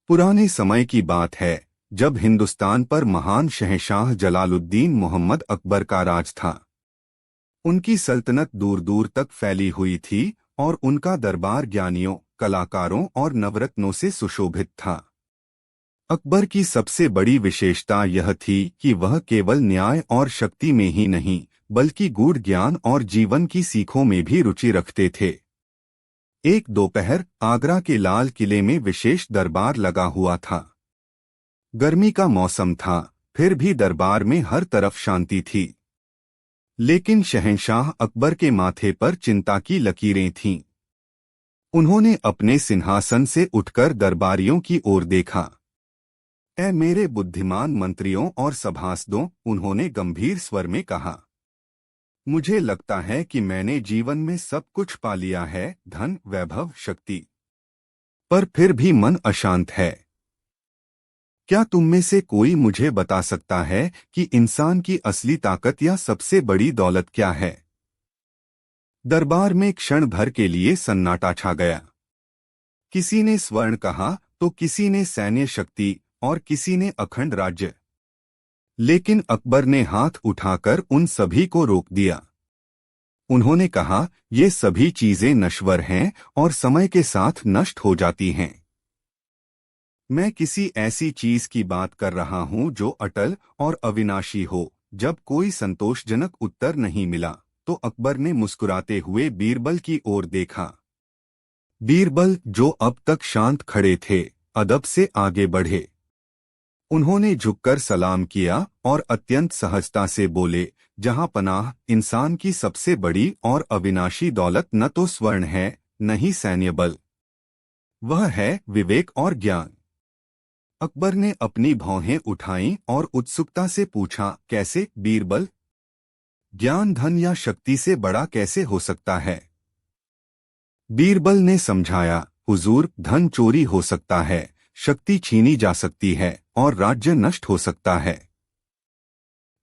पुराने समय की बात है जब हिंदुस्तान पर महान शहंशाह जलालुद्दीन मोहम्मद अकबर का राज था। उनकी सल्तनत दूर दूर तक फैली हुई थी और उनका दरबार ज्ञानियों, कलाकारों और नवरत्नों से सुशोभित था। अकबर की सबसे बड़ी विशेषता यह थी कि वह केवल न्याय और शक्ति में ही नहीं बल्कि गूढ़ ज्ञान और जीवन की सीखों में भी रुचि रखते थे। एक दोपहर आगरा के लाल किले में विशेष दरबार लगा हुआ था। गर्मी का मौसम था, फिर भी दरबार में हर तरफ शांति थी। लेकिन शहंशाह अकबर के माथे पर चिंता की लकीरें थीं। उन्होंने अपने सिंहासन से उठकर दरबारियों की ओर देखा। ऐ मेरे बुद्धिमान मंत्रियों और सभासदों, उन्होंने गंभीर स्वर में कहा, मुझे लगता है कि मैंने जीवन में सब कुछ पा लिया है, धन, वैभव, शक्ति, पर फिर भी मन अशांत है। क्या तुम में से कोई मुझे बता सकता है कि इंसान की असली ताकत या सबसे बड़ी दौलत क्या है? दरबार में क्षण भर के लिए सन्नाटा छा गया। किसी ने स्वर्ण कहा तो किसी ने सैन्य शक्ति और किसी ने अखंड राज्य। लेकिन अकबर ने हाथ उठाकर उन सभी को रोक दिया। उन्होंने कहा, ये सभी चीजें नश्वर हैं और समय के साथ नष्ट हो जाती हैं। मैं किसी ऐसी चीज की बात कर रहा हूं जो अटल और अविनाशी हो। जब कोई संतोषजनक उत्तर नहीं मिला तो अकबर ने मुस्कुराते हुए बीरबल की ओर देखा। बीरबल, जो अब तक शांत खड़े थे, अदब से आगे बढ़े। उन्होंने झुककर सलाम किया और अत्यंत सहजता से बोले, जहां पनाह, इंसान की सबसे बड़ी और अविनाशी दौलत न तो स्वर्ण है, न ही सैन्य बल, वह है विवेक और ज्ञान। अकबर ने अपनी भौहें उठाईं और उत्सुकता से पूछा, कैसे बीरबल? ज्ञान धन या शक्ति से बड़ा कैसे हो सकता है? बीरबल ने समझाया, हुजूर, धन चोरी हो सकता है, शक्ति छीनी जा सकती है और राज्य नष्ट हो सकता है,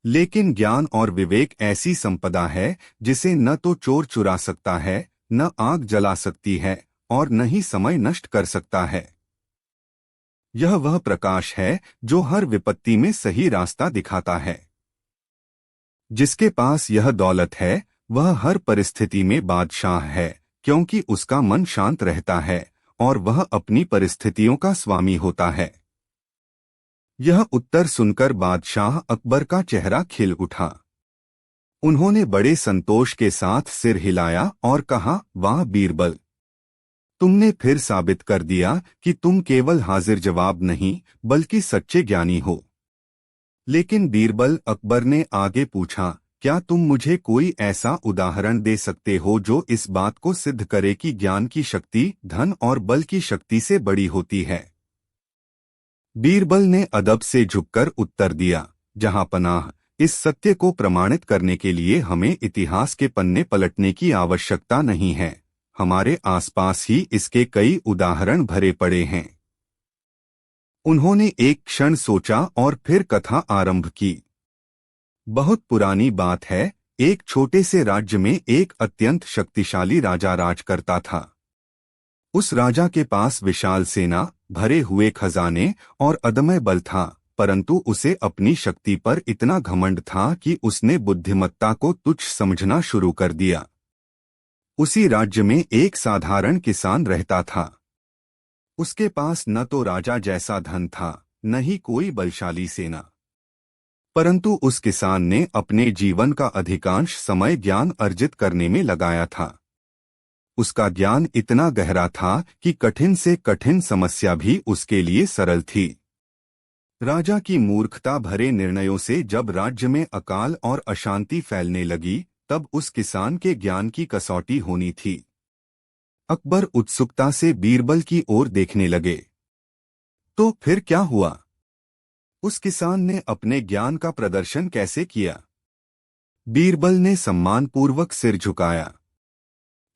लेकिन ज्ञान और विवेक ऐसी संपदा है जिसे न तो चोर चुरा सकता है, न आग जला सकती है और न ही समय नष्ट कर सकता है। यह वह प्रकाश है जो हर विपत्ति में सही रास्ता दिखाता है। जिसके पास यह दौलत है वह हर परिस्थिति में बादशाह है, क्योंकि उसका मन शांत रहता है और वह अपनी परिस्थितियों का स्वामी होता है। यह उत्तर सुनकर बादशाह अकबर का चेहरा खिल उठा। उन्होंने बड़े संतोष के साथ सिर हिलाया और कहा, वाह बीरबल, तुमने फिर साबित कर दिया कि तुम केवल हाजिर जवाब नहीं बल्कि सच्चे ज्ञानी हो। लेकिन बीरबल, अकबर ने आगे पूछा, क्या तुम मुझे कोई ऐसा उदाहरण दे सकते हो जो इस बात को सिद्ध करे कि ज्ञान की शक्ति धन और बल की शक्ति से बड़ी होती है? बीरबल ने अदब से झुककर उत्तर दिया, जहां पनाह, इस सत्य को प्रमाणित करने के लिए हमें इतिहास के पन्ने पलटने की आवश्यकता नहीं है। हमारे आसपास ही इसके कई उदाहरण भरे पड़े हैं। उन्होंने एक क्षण सोचा और फिर कथा आरंभ की। बहुत पुरानी बात है, एक छोटे से राज्य में एक अत्यंत शक्तिशाली राजा राज करता था। उस राजा के पास विशाल सेना, भरे हुए खजाने और अदम्य बल था, परंतु उसे अपनी शक्ति पर इतना घमंड था कि उसने बुद्धिमत्ता को तुच्छ समझना शुरू कर दिया। उसी राज्य में एक साधारण किसान रहता था। उसके पास न तो राजा जैसा धन था, न ही कोई बलशाली सेना, परंतु उस किसान ने अपने जीवन का अधिकांश समय ज्ञान अर्जित करने में लगाया था। उसका ज्ञान इतना गहरा था कि कठिन से कठिन समस्या भी उसके लिए सरल थी। राजा की मूर्खता भरे निर्णयों से जब राज्य में अकाल और अशांति फैलने लगी, तब उस किसान के ज्ञान की कसौटी होनी थी। अकबर उत्सुकता से बीरबल की ओर देखने लगे। तो फिर क्या हुआ? उस किसान ने अपने ज्ञान का प्रदर्शन कैसे किया? बीरबल ने सम्मानपूर्वक सिर झुकाया।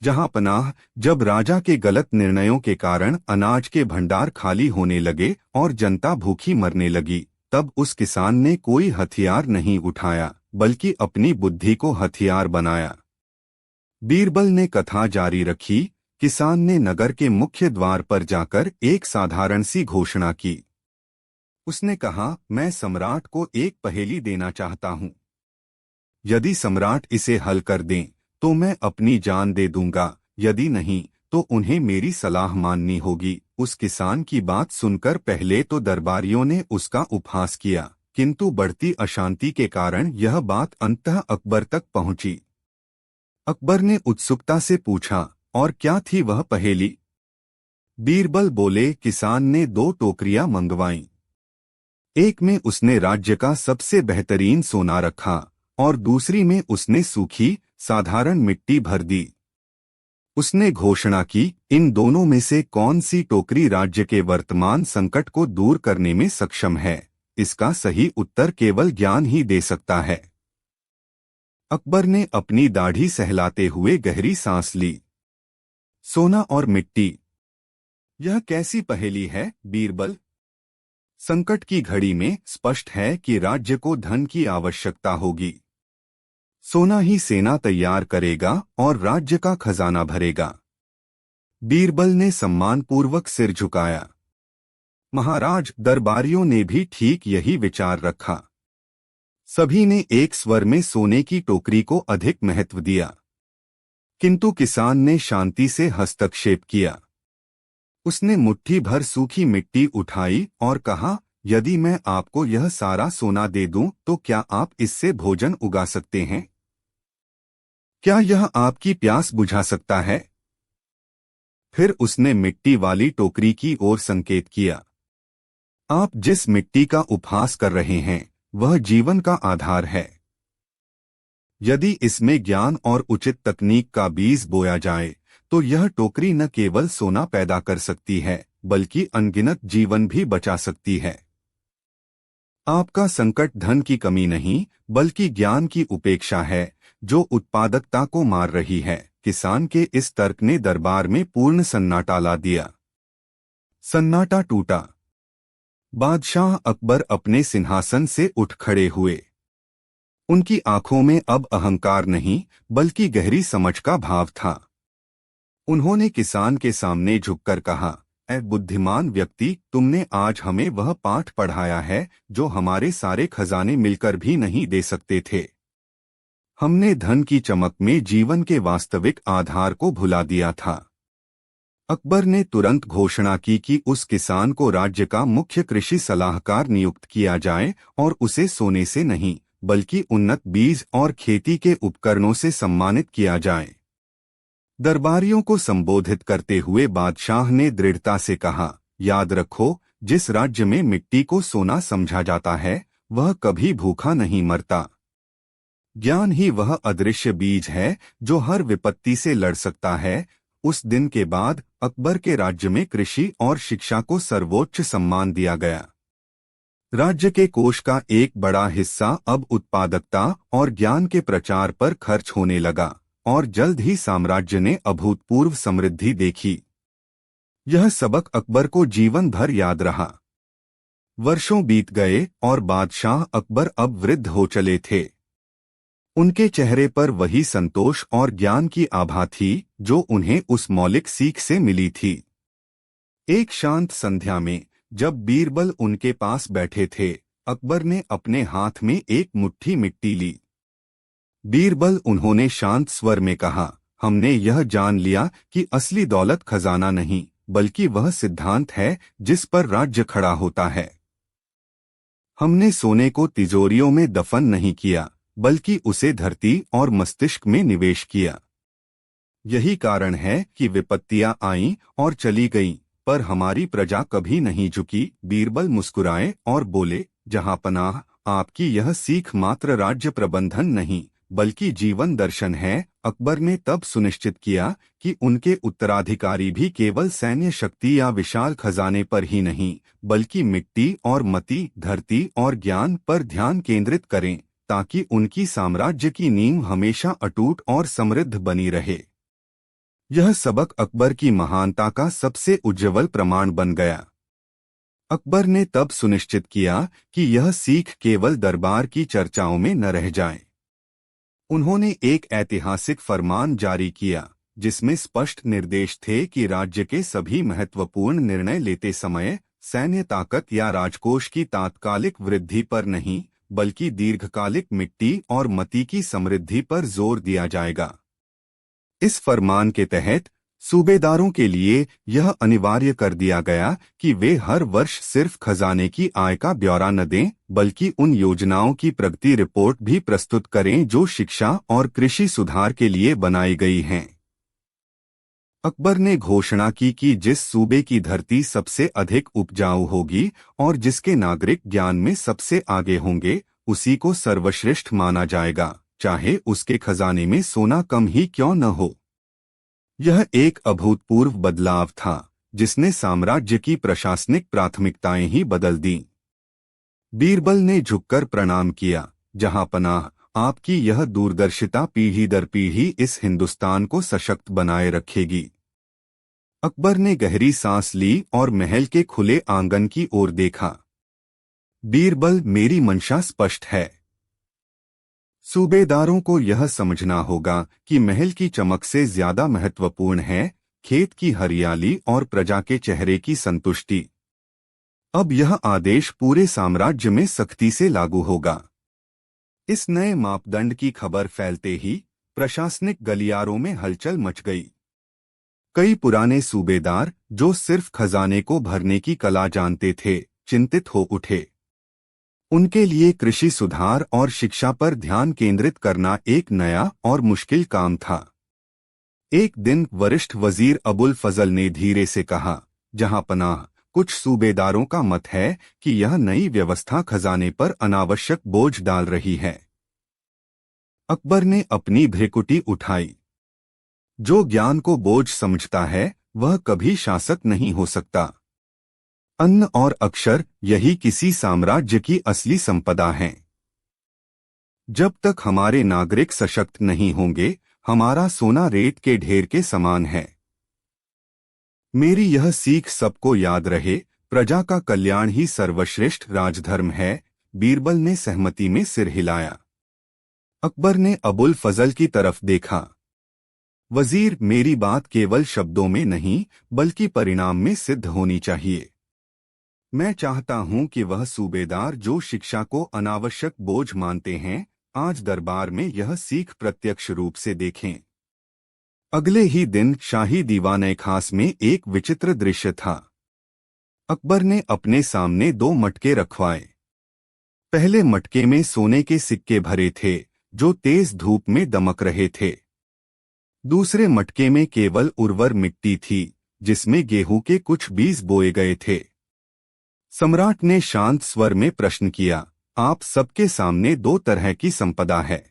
जहां पनाह, जब राजा के गलत निर्णयों के कारण अनाज के भंडार खाली होने लगे और जनता भूखी मरने लगी, तब उस किसान ने कोई हथियार नहीं उठाया बल्कि अपनी बुद्धि को हथियार बनाया। बीरबल ने कथा जारी रखी, किसान ने नगर के मुख्य द्वार पर जाकर एक साधारण सी घोषणा की। उसने कहा, मैं सम्राट को एक पहेली देना चाहता हूं। यदि सम्राट इसे हल कर दें तो मैं अपनी जान दे दूंगा, यदि नहीं तो उन्हें मेरी सलाह माननी होगी। उस किसान की बात सुनकर पहले तो दरबारियों ने उसका उपहास किया, किंतु बढ़ती अशांति के कारण यह बात अंततः अकबर तक पहुंची। अकबर ने उत्सुकता से पूछा, और क्या थी वह पहेली? बीरबल बोले, किसान ने 2 टोकरियां मंगवाईं। एक में उसने राज्य का सबसे बेहतरीन सोना रखा और दूसरी में उसने सूखी साधारण मिट्टी भर दी। उसने घोषणा की, इन दोनों में से कौन सी टोकरी राज्य के वर्तमान संकट को दूर करने में सक्षम है? इसका सही उत्तर केवल ज्ञान ही दे सकता है। अकबर ने अपनी दाढ़ी सहलाते हुए गहरी सांस ली। सोना और मिट्टी, यह कैसी पहेली है बीरबल? संकट की घड़ी में स्पष्ट है कि राज्य को धन की आवश्यकता होगी। सोना ही सेना तैयार करेगा और राज्य का खजाना भरेगा। बीरबल ने सम्मानपूर्वक सिर झुकाया। महाराज, दरबारियों ने भी ठीक यही विचार रखा। सभी ने एक स्वर में सोने की टोकरी को अधिक महत्व दिया, किंतु किसान ने शांति से हस्तक्षेप किया। उसने मुट्ठी भर सूखी मिट्टी उठाई और कहा, यदि मैं आपको यह सारा सोना दे दूं तो क्या आप इससे भोजन उगा सकते हैं? क्या यह आपकी प्यास बुझा सकता है? फिर उसने मिट्टी वाली टोकरी की ओर संकेत किया। आप जिस मिट्टी का उपहास कर रहे हैं वह जीवन का आधार है। यदि इसमें ज्ञान और उचित तकनीक का बीज बोया जाए तो यह टोकरी न केवल सोना पैदा कर सकती है बल्कि अनगिनत जीवन भी बचा सकती है। आपका संकट धन की कमी नहीं बल्कि ज्ञान की उपेक्षा है जो उत्पादकता को मार रही है। किसान के इस तर्क ने दरबार में पूर्ण सन्नाटा ला दिया। सन्नाटा टूटा। बादशाह अकबर अपने सिंहासन से उठ खड़े हुए। उनकी आंखों में अब अहंकार नहीं बल्कि गहरी समझ का भाव था। उन्होंने किसान के सामने झुककर कहा, ऐ बुद्धिमान व्यक्ति, तुमने आज हमें वह पाठ पढ़ाया है जो हमारे सारे खजाने मिलकर भी नहीं दे सकते थे। हमने धन की चमक में जीवन के वास्तविक आधार को भुला दिया था। अकबर ने तुरंत घोषणा की कि उस किसान को राज्य का मुख्य कृषि सलाहकार नियुक्त किया जाए और उसे सोने से नहीं बल्कि उन्नत बीज और खेती के उपकरणों से सम्मानित किया जाए। दरबारियों को संबोधित करते हुए बादशाह ने दृढ़ता से कहा, याद रखो, जिस राज्य में मिट्टी को सोना समझा जाता है वह कभी भूखा नहीं मरता। ज्ञान ही वह अदृश्य बीज है जो हर विपत्ति से लड़ सकता है। उस दिन के बाद अकबर के राज्य में कृषि और शिक्षा को सर्वोच्च सम्मान दिया गया। राज्य के कोष का एक बड़ा हिस्सा अब उत्पादकता और ज्ञान के प्रचार पर खर्च होने लगा और जल्द ही साम्राज्य ने अभूतपूर्व समृद्धि देखी। यह सबक अकबर को जीवन भर याद रहा। वर्षों बीत गए और बादशाह अकबर अब वृद्ध हो चले थे। उनके चेहरे पर वही संतोष और ज्ञान की आभा थी जो उन्हें उस मौलिक सीख से मिली थी। एक शांत संध्या में जब बीरबल उनके पास बैठे थे, अकबर ने अपने हाथ में एक मुट्ठी मिट्टी ली। बीरबल, उन्होंने शांत स्वर में कहा, हमने यह जान लिया कि असली दौलत खजाना नहीं बल्कि वह सिद्धांत है जिस पर राज्य खड़ा होता है। हमने सोने को तिजोरियों में दफन नहीं किया बल्कि उसे धरती और मस्तिष्क में निवेश किया। यही कारण है कि विपत्तियां आईं और चली गईं, पर हमारी प्रजा कभी नहीं झुकी। बीरबल मुस्कुराए और बोले, जहांपनाह, आपकी यह सीख मात्र राज्य प्रबंधन नहीं बल्कि जीवन दर्शन है। अकबर ने तब सुनिश्चित किया कि उनके उत्तराधिकारी भी केवल सैन्य शक्ति या विशाल खजाने पर ही नहीं बल्कि मिट्टी और मती, धरती और ज्ञान पर ध्यान केंद्रित करें ताकि उनकी साम्राज्य की नींव हमेशा अटूट और समृद्ध बनी रहे। यह सबक अकबर की महानता का सबसे उज्ज्वल प्रमाण बन गया। अकबर ने तब सुनिश्चित किया कि यह सीख केवल दरबार की चर्चाओं में न रह जाए। उन्होंने एक ऐतिहासिक फरमान जारी किया, जिसमें स्पष्ट निर्देश थे कि राज्य के सभी महत्वपूर्ण निर्णय लेते समय सैन्य ताकत या राजकोष की तात्कालिक वृद्धि पर नहीं, बल्कि दीर्घकालिक मिट्टी और मती की समृद्धि पर जोर दिया जाएगा। इस फरमान के तहत सूबेदारों के लिए यह अनिवार्य कर दिया गया कि वे हर वर्ष सिर्फ खजाने की आय का ब्यौरा न दें, बल्कि उन योजनाओं की प्रगति रिपोर्ट भी प्रस्तुत करें जो शिक्षा और कृषि सुधार के लिए बनाई गई हैं। अकबर ने घोषणा की कि जिस सूबे की धरती सबसे अधिक उपजाऊ होगी और जिसके नागरिक ज्ञान में सबसे आगे होंगे, उसी को सर्वश्रेष्ठ माना जाएगा, चाहे उसके खजाने में सोना कम ही क्यों न हो। यह एक अभूतपूर्व बदलाव था जिसने साम्राज्य की प्रशासनिक प्राथमिकताएं ही बदल दीं। बीरबल ने झुककर प्रणाम किया, जहां पनाह, आपकी यह दूरदर्शिता पीढ़ी दर पीढ़ी इस हिंदुस्तान को सशक्त बनाए रखेगी। अकबर ने गहरी सांस ली और महल के खुले आंगन की ओर देखा। बीरबल, मेरी मंशा स्पष्ट है। सूबेदारों को यह समझना होगा कि महल की चमक से ज्यादा महत्वपूर्ण है खेत की हरियाली और प्रजा के चेहरे की संतुष्टि। अब यह आदेश पूरे साम्राज्य में सख्ती से लागू होगा। इस नए मापदंड की खबर फैलते ही प्रशासनिक गलियारों में हलचल मच गई। कई पुराने सूबेदार जो सिर्फ खजाने को भरने की कला जानते थे, चिंतित हो उठे। उनके लिए कृषि सुधार और शिक्षा पर ध्यान केंद्रित करना एक नया और मुश्किल काम था। एक दिन वरिष्ठ वजीर अबुल फजल ने धीरे से कहा, जहां पनाह, कुछ सूबेदारों का मत है कि यह नई व्यवस्था खजाने पर अनावश्यक बोझ डाल रही है। अकबर ने अपनी भ्रिकुटी उठाई। जो ज्ञान को बोझ समझता है वह कभी शासक नहीं हो सकता। अन्न और अक्षर यही किसी साम्राज्य की असली संपदा हैं। जब तक हमारे नागरिक सशक्त नहीं होंगे, हमारा सोना रेत के ढेर के समान है। मेरी यह सीख सबको याद रहे, प्रजा का कल्याण ही सर्वश्रेष्ठ राजधर्म है। बीरबल ने सहमति में सिर हिलाया। अकबर ने अबुल फजल की तरफ देखा। वजीर, मेरी बात केवल शब्दों में नहीं बल्कि परिणाम में सिद्ध होनी चाहिए। मैं चाहता हूं कि वह सूबेदार जो शिक्षा को अनावश्यक बोझ मानते हैं, आज दरबार में यह सीख प्रत्यक्ष रूप से देखें। अगले ही दिन शाही दीवाने खास में एक विचित्र दृश्य था। अकबर ने अपने सामने 2 मटके रखवाए। पहले मटके में सोने के सिक्के भरे थे जो तेज धूप में दमक रहे थे। दूसरे मटके में केवल उर्वर मिट्टी थी जिसमें गेहूं के कुछ बीज बोए गए थे। सम्राट ने शांत स्वर में प्रश्न किया, आप सबके सामने 2 तरह की संपदा है।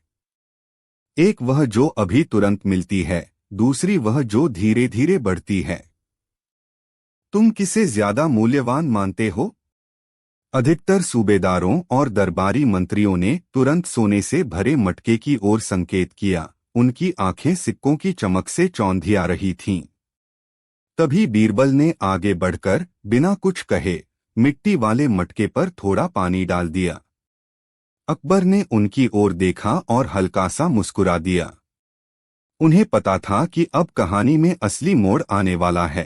एक वह जो अभी तुरंत मिलती है, दूसरी वह जो धीरे धीरे बढ़ती है। तुम किसे ज्यादा मूल्यवान मानते हो? अधिकतर सूबेदारों और दरबारी मंत्रियों ने तुरंत सोने से भरे मटके की ओर संकेत किया। उनकी आंखें सिक्कों की चमक से चौंधिया रही थीं। तभी बीरबल ने आगे बढ़कर बिना कुछ कहे मिट्टी वाले मटके पर थोड़ा पानी डाल दिया। अकबर ने उनकी ओर देखा और हल्का सा मुस्कुरा दिया। उन्हें पता था कि अब कहानी में असली मोड़ आने वाला है।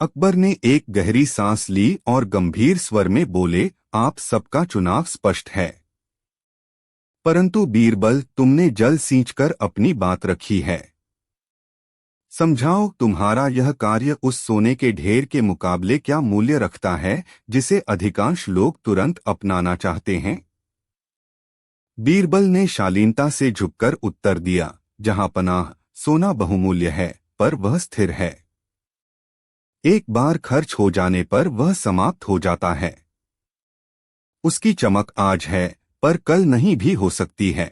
अकबर ने एक गहरी सांस ली और गंभीर स्वर में बोले, आप सबका चुनाव स्पष्ट है। परंतु बीरबल, तुमने जल सींचकर अपनी बात रखी है। समझाओ, तुम्हारा यह कार्य उस सोने के ढेर के मुकाबले क्या मूल्य रखता है जिसे अधिकांश लोग तुरंत अपनाना चाहते हैं? बीरबल ने शालीनता से झुककर उत्तर दिया, जहां पनाह, सोना बहुमूल्य है पर वह स्थिर है। एक बार खर्च हो जाने पर वह समाप्त हो जाता है। उसकी चमक आज है पर कल नहीं भी हो सकती है।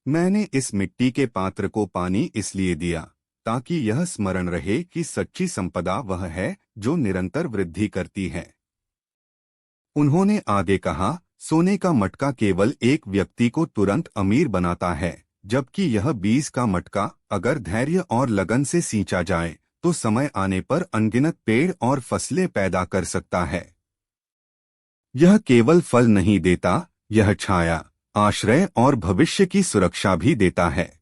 मैंने इस मिट्टी के पात्र को पानी इसलिए दिया ताकि यह स्मरण रहे कि सच्ची संपदा वह है जो निरंतर वृद्धि करती है। उन्होंने आगे कहा, सोने का मटका केवल एक व्यक्ति को तुरंत अमीर बनाता है, जबकि यह बीज का मटका अगर धैर्य और लगन से सींचा जाए तो समय आने पर अनगिनत पेड़ और फसलें पैदा कर सकता है। यह केवल फल नहीं देता, यह छाया, आश्रय और भविष्य की सुरक्षा भी देता है।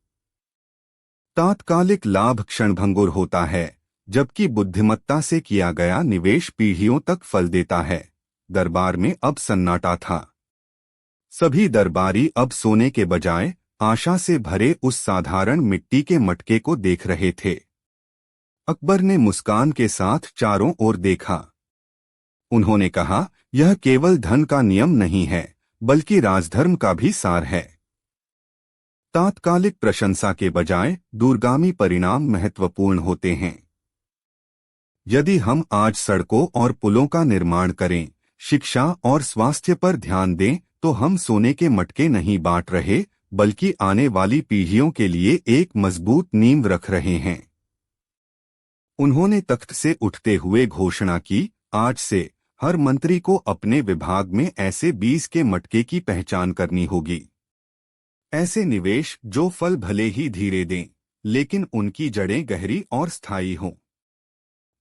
तात्कालिक लाभ क्षणभंगुर होता है, जबकि बुद्धिमत्ता से किया गया निवेश पीढ़ियों तक फल देता है। दरबार में अब सन्नाटा था। सभी दरबारी अब सोने के बजाय आशा से भरे उस साधारण मिट्टी के मटके को देख रहे थे। अकबर ने मुस्कान के साथ चारों ओर देखा। उन्होंने कहा, यह केवल धन का नियम नहीं है, बल्कि राजधर्म का भी सार है। तात्कालिक प्रशंसा के बजाय दूरगामी परिणाम महत्वपूर्ण होते हैं। यदि हम आज सड़कों और पुलों का निर्माण करें, शिक्षा और स्वास्थ्य पर ध्यान दें, तो हम सोने के मटके नहीं बांट रहे, बल्कि आने वाली पीढ़ियों के लिए एक मजबूत नींव रख रहे हैं। उन्होंने तख्त से उठते हुए घोषणा की, आज से हर मंत्री को अपने विभाग में ऐसे 20 के मटके की पहचान करनी होगी। ऐसे निवेश जो फल भले ही धीरे दें, लेकिन उनकी जड़ें गहरी और स्थायी हों।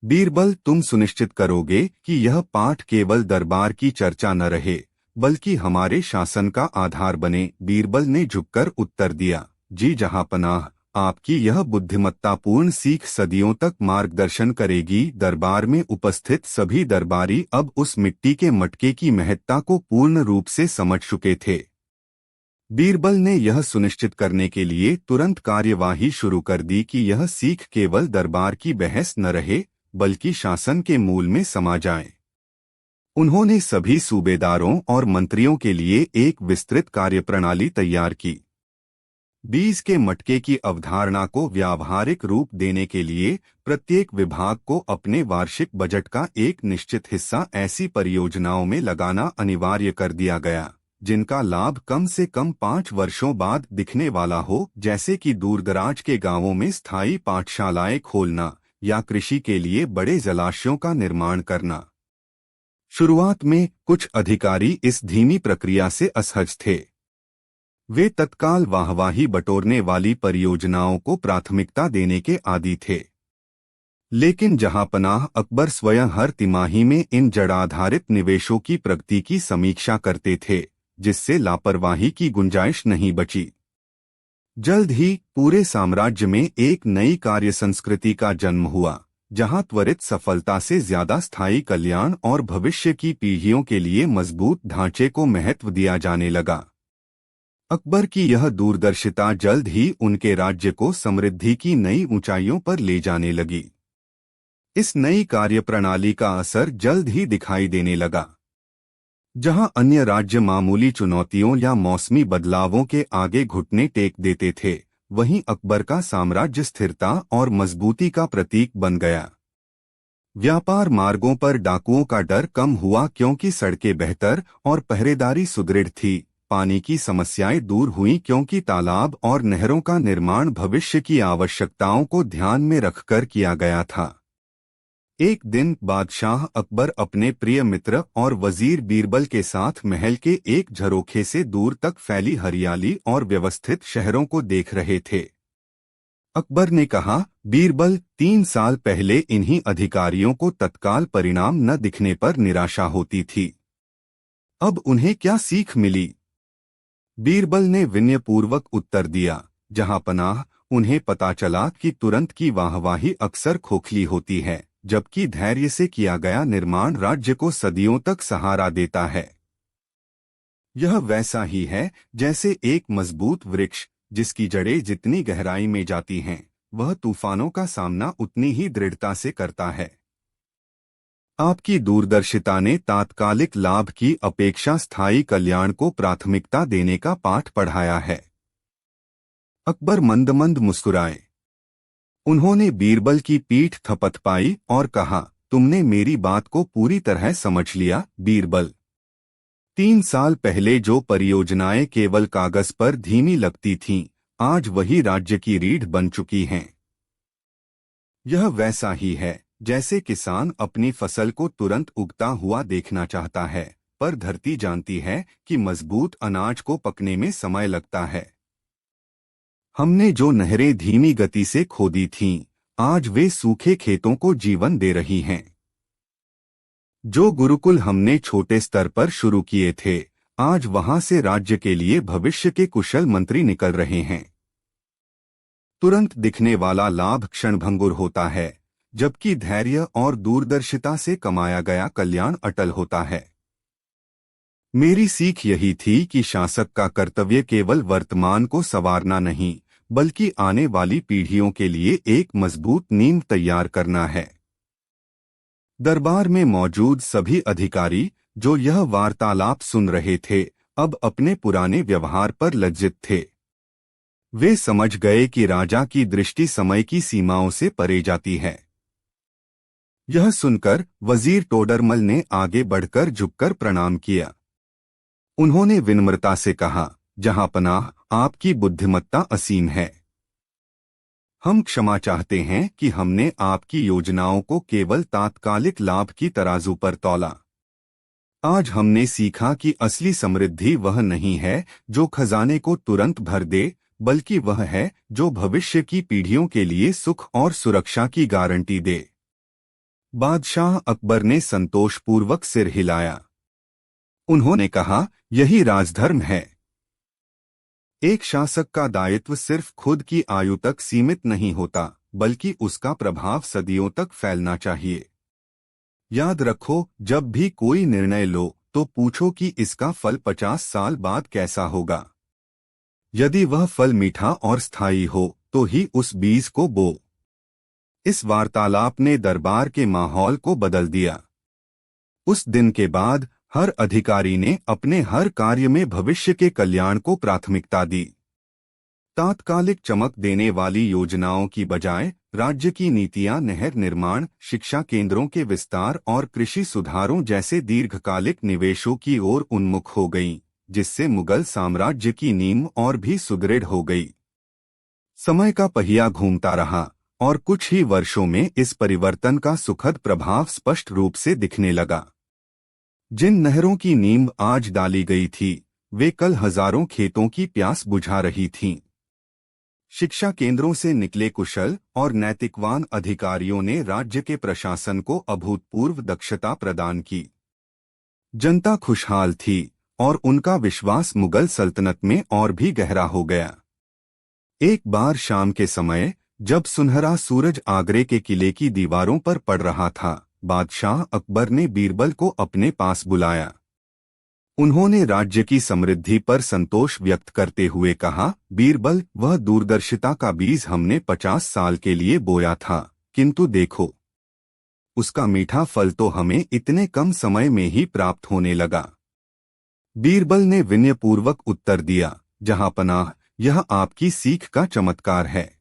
बीरबल, तुम सुनिश्चित करोगे कि यह पाठ केवल दरबार की चर्चा न रहे, बल्कि हमारे शासन का आधार बने। बीरबल ने झुककर उत्तर दिया, जी जहांपनाह, आपकी यह बुद्धिमत्तापूर्ण सीख सदियों तक मार्गदर्शन करेगी। दरबार में उपस्थित सभी दरबारी अब उस मिट्टी के मटके की महत्ता को पूर्ण रूप से समझ चुके थे। बीरबल ने यह सुनिश्चित करने के लिए तुरंत कार्यवाही शुरू कर दी कि यह सीख केवल दरबार की बहस न रहे, बल्कि शासन के मूल में समा जाए। उन्होंने सभी सूबेदारों और मंत्रियों के लिए एक विस्तृत कार्यप्रणाली तैयार की। 20 के मटके की अवधारणा को व्यावहारिक रूप देने के लिए प्रत्येक विभाग को अपने वार्षिक बजट का एक निश्चित हिस्सा ऐसी परियोजनाओं में लगाना अनिवार्य कर दिया गया, जिनका लाभ कम से कम 5 वर्षों बाद दिखने वाला हो, जैसे कि दूरदराज के गांवों में स्थायी पाठशालाएं खोलना या कृषि के लिए बड़े जलाशयों का निर्माण करना। शुरुआत में कुछ अधिकारी इस धीमी प्रक्रिया से असहज थे। वे तत्काल वाहवाही बटोरने वाली परियोजनाओं को प्राथमिकता देने के आदी थे। लेकिन जहांपनाह अकबर स्वयं हर तिमाही में इन जड़ाधारित निवेशों की प्रगति की समीक्षा करते थे, जिससे लापरवाही की गुंजाइश नहीं बची। जल्द ही पूरे साम्राज्य में एक नई कार्य संस्कृति का जन्म हुआ, जहां त्वरित सफलता से ज्यादा स्थायी कल्याण और भविष्य की पीढ़ियों के लिए मजबूत ढांचे को महत्व दिया जाने लगा। अकबर की यह दूरदर्शिता जल्द ही उनके राज्य को समृद्धि की नई ऊंचाइयों पर ले जाने लगी। इस नई कार्यप्रणाली का असर जल्द ही दिखाई देने लगा। जहां अन्य राज्य मामूली चुनौतियों या मौसमी बदलावों के आगे घुटने टेक देते थे, वहीं अकबर का साम्राज्य स्थिरता और मजबूती का प्रतीक बन गया। व्यापार मार्गों पर डाकुओं का डर कम हुआ, क्योंकि सड़कें बेहतर और पहरेदारी सुदृढ़ थी। पानी की समस्याएं दूर हुईं, क्योंकि तालाब और नहरों का निर्माण भविष्य की आवश्यकताओं को ध्यान में रखकर किया गया था। एक दिन बादशाह अकबर अपने प्रिय मित्र और वजीर बीरबल के साथ महल के एक झरोखे से दूर तक फैली हरियाली और व्यवस्थित शहरों को देख रहे थे। अकबर ने कहा, बीरबल, 3 साल पहले इन्हीं अधिकारियों को तत्काल परिणाम न दिखने पर निराशा होती थी। अब उन्हें क्या सीख मिली? बीरबल ने विनयपूर्वक उत्तर दिया, जहांपनाह, उन्हें पता चला कि तुरंत की वाहवाही अक्सर खोखली होती है, जबकि धैर्य से किया गया निर्माण राज्य को सदियों तक सहारा देता है। यह वैसा ही है जैसे एक मजबूत वृक्ष, जिसकी जड़ें जितनी गहराई में जाती हैं, वह तूफानों का सामना उतनी ही दृढ़ता से करता है। आपकी दूरदर्शिता ने तात्कालिक लाभ की अपेक्षा स्थायी कल्याण को प्राथमिकता देने का पाठ पढ़ाया है। अकबर मंद मंद मुस्कुराए। उन्होंने बीरबल की पीठ थपथपाई और कहा, तुमने मेरी बात को पूरी तरह समझ लिया बीरबल। 3 साल पहले जो परियोजनाएं केवल कागज पर धीमी लगती थीं, आज वही राज्य की रीढ़ बन चुकी हैं। यह वैसा ही है जैसे किसान अपनी फसल को तुरंत उगता हुआ देखना चाहता है, पर धरती जानती है कि मजबूत अनाज को पकने में समय लगता है। हमने जो नहरें धीमी गति से खोदी थीं, आज वे सूखे खेतों को जीवन दे रही हैं। जो गुरुकुल हमने छोटे स्तर पर शुरू किए थे, आज वहां से राज्य के लिए भविष्य के कुशल मंत्री निकल रहे हैं। तुरंत दिखने वाला लाभ क्षणभंगुर होता है, जबकि धैर्य और दूरदर्शिता से कमाया गया कल्याण अटल होता है। मेरी सीख यही थी कि शासक का कर्तव्य केवल वर्तमान को संवारना नहीं, बल्कि आने वाली पीढ़ियों के लिए एक मजबूत नींव तैयार करना है। दरबार में मौजूद सभी अधिकारी जो यह वार्तालाप सुन रहे थे, अब अपने पुराने व्यवहार पर लज्जित थे। वे समझ गए कि राजा की दृष्टि समय की सीमाओं से परे जाती है। यह सुनकर वजीर टोडरमल ने आगे बढ़कर झुककर प्रणाम किया। उन्होंने विनम्रता से कहा, जहांपनाह, आपकी बुद्धिमत्ता असीम है। हम क्षमा चाहते हैं कि हमने आपकी योजनाओं को केवल तात्कालिक लाभ की तराजू पर तौला। आज हमने सीखा कि असली समृद्धि वह नहीं है जो खजाने को तुरंत भर दे, बल्कि वह है जो भविष्य की पीढ़ियों के लिए सुख और सुरक्षा की गारंटी दे। बादशाह अकबर ने संतोषपूर्वक सिर हिलाया। उन्होंने कहा, यही राजधर्म है। एक शासक का दायित्व सिर्फ खुद की आयु तक सीमित नहीं होता, बल्कि उसका प्रभाव सदियों तक फैलना चाहिए। याद रखो, जब भी कोई निर्णय लो तो पूछो कि इसका फल 50 साल बाद कैसा होगा। यदि वह फल मीठा और स्थायी हो तो ही उस बीज को बो। इस वार्तालाप ने दरबार के माहौल को बदल दिया। उस दिन के बाद हर अधिकारी ने अपने हर कार्य में भविष्य के कल्याण को प्राथमिकता दी। तात्कालिक चमक देने वाली योजनाओं की बजाय राज्य की नीतियां नहर निर्माण, शिक्षा केंद्रों के विस्तार और कृषि सुधारों जैसे दीर्घकालिक निवेशों की ओर उन्मुख हो गईं, जिससे मुगल साम्राज्य की नींव और भी सुदृढ़ हो गई। समय का पहिया घूमता रहा और कुछ ही वर्षों में इस परिवर्तन का सुखद प्रभाव स्पष्ट रूप से दिखने लगा। जिन नहरों की नींव आज डाली गई थी, वे कल हजारों खेतों की प्यास बुझा रही थीं। शिक्षा केंद्रों से निकले कुशल और नैतिकवान अधिकारियों ने राज्य के प्रशासन को अभूतपूर्व दक्षता प्रदान की। जनता खुशहाल थी और उनका विश्वास मुगल सल्तनत में और भी गहरा हो गया। एक बार शाम के समय, जब सुनहरा सूरज आगरे के किले की दीवारों पर पड़ रहा था, बादशाह अकबर ने बीरबल को अपने पास बुलाया। उन्होंने राज्य की समृद्धि पर संतोष व्यक्त करते हुए कहा, बीरबल, वह दूरदर्शिता का बीज हमने 50 साल के लिए बोया था, किंतु देखो, उसका मीठा फल तो हमें इतने कम समय में ही प्राप्त होने लगा। बीरबल ने विनयपूर्वक उत्तर दिया, जहांपनाह, यह आपकी सीख का चमत्कार है।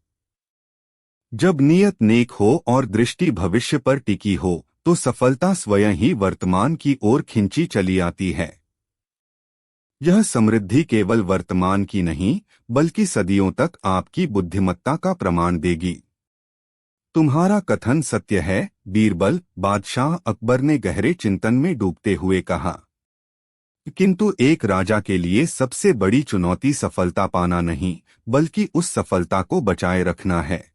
जब नियत नेक हो और दृष्टि भविष्य पर टिकी हो, तो सफलता स्वयं ही वर्तमान की ओर खिंची चली आती है। यह समृद्धि केवल वर्तमान की नहीं, बल्कि सदियों तक आपकी बुद्धिमत्ता का प्रमाण देगी। तुम्हारा कथन सत्य है, बीरबल, बादशाह अकबर ने गहरे चिंतन में डूबते हुए कहा। किंतु एक राजा के लिए सबसे बड़ी चुनौती सफलता पाना नहीं, बल्कि उस सफलता को बचाए रखना है।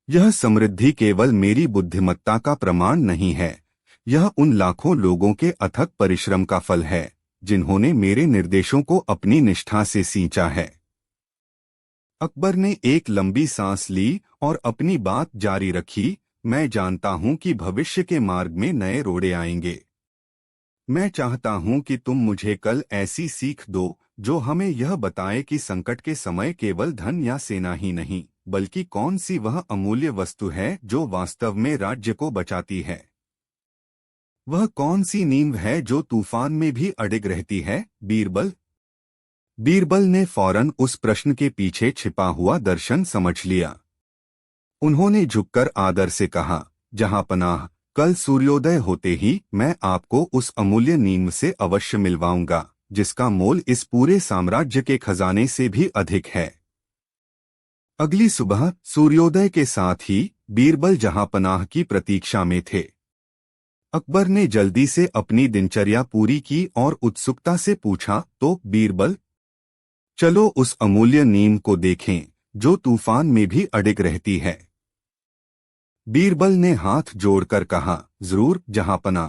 यह समृद्धि केवल मेरी बुद्धिमत्ता का प्रमाण नहीं है, यह उन लाखों लोगों के अथक परिश्रम का फल है, जिन्होंने मेरे निर्देशों को अपनी निष्ठा से सींचा है। अकबर ने एक लंबी सांस ली और अपनी बात जारी रखी, मैं जानता हूं कि भविष्य के मार्ग में नए रोड़े आएंगे। मैं चाहता हूं कि तुम मुझे कल ऐसी सीख दो जो हमें यह बताए कि संकट के समय केवल धन या सेना ही नहीं, बल्कि कौन सी वह अमूल्य वस्तु है जो वास्तव में राज्य को बचाती है। वह कौन सी नींव है जो तूफान में भी अडिग रहती है, बीरबल? बीरबल ने फौरन उस प्रश्न के पीछे छिपा हुआ दर्शन समझ लिया। उन्होंने झुककर आदर से कहा, जहांपनाह, कल सूर्योदय होते ही मैं आपको उस अमूल्य नींव से अवश्य मिलवाऊंगा, जिसका मोल इस पूरे साम्राज्य के खजाने से भी अधिक है। अगली सुबह सूर्योदय के साथ ही बीरबल जहांपनाह की प्रतीक्षा में थे। अकबर ने जल्दी से अपनी दिनचर्या पूरी की और उत्सुकता से पूछा, तो बीरबल, चलो उस अमूल्य नींव को देखें जो तूफान में भी अडिग रहती है। बीरबल ने हाथ जोड़कर कहा, जरूर जहांपनाह,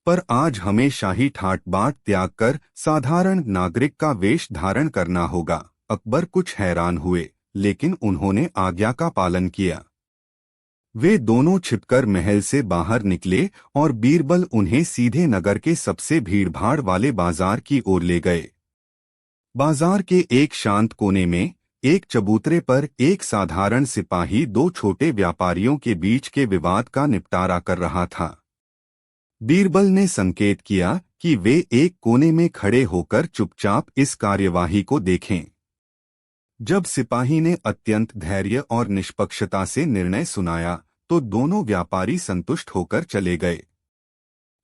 पर आज हमें शाही ठाट बाट त्याग कर साधारण नागरिक का वेश धारण करना होगा। अकबर कुछ हैरान हुए, लेकिन उन्होंने आज्ञा का पालन किया। वे दोनों छिपकर महल से बाहर निकले और बीरबल उन्हें सीधे नगर के सबसे भीड़भाड़ वाले बाजार की ओर ले गए। बाजार के एक शांत कोने में एक चबूतरे पर एक साधारण सिपाही दो छोटे व्यापारियों के बीच के विवाद का निपटारा कर रहा था। बीरबल ने संकेत किया कि वे एक कोने में खड़े होकर चुपचाप इस कार्यवाही को देखें। जब सिपाही ने अत्यंत धैर्य और निष्पक्षता से निर्णय सुनाया तो दोनों व्यापारी संतुष्ट होकर चले गए।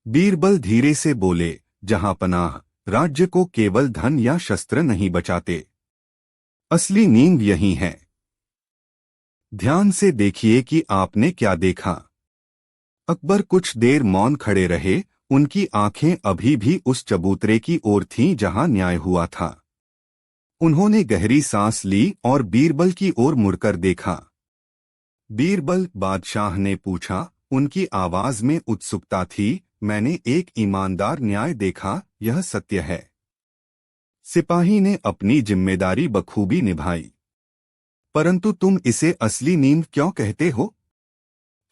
बीरबल धीरे से बोले, जहांपनाह, राज्य को केवल धन या शस्त्र नहीं बचाते। असली नींव यही है। ध्यान से देखिए कि आपने क्या देखा। अकबर कुछ देर मौन खड़े रहे। उनकी आंखें अभी भी उस चबूतरे की ओर थीं जहां न्याय हुआ था। उन्होंने गहरी सांस ली और बीरबल की ओर मुड़कर देखा। बीरबल, बादशाह ने पूछा। उनकी आवाज में उत्सुकता थी। मैंने एक ईमानदार न्याय देखा, यह सत्य है। सिपाही ने अपनी जिम्मेदारी बखूबी निभाई। परंतु तुम इसे असली नींव क्यों कहते हो?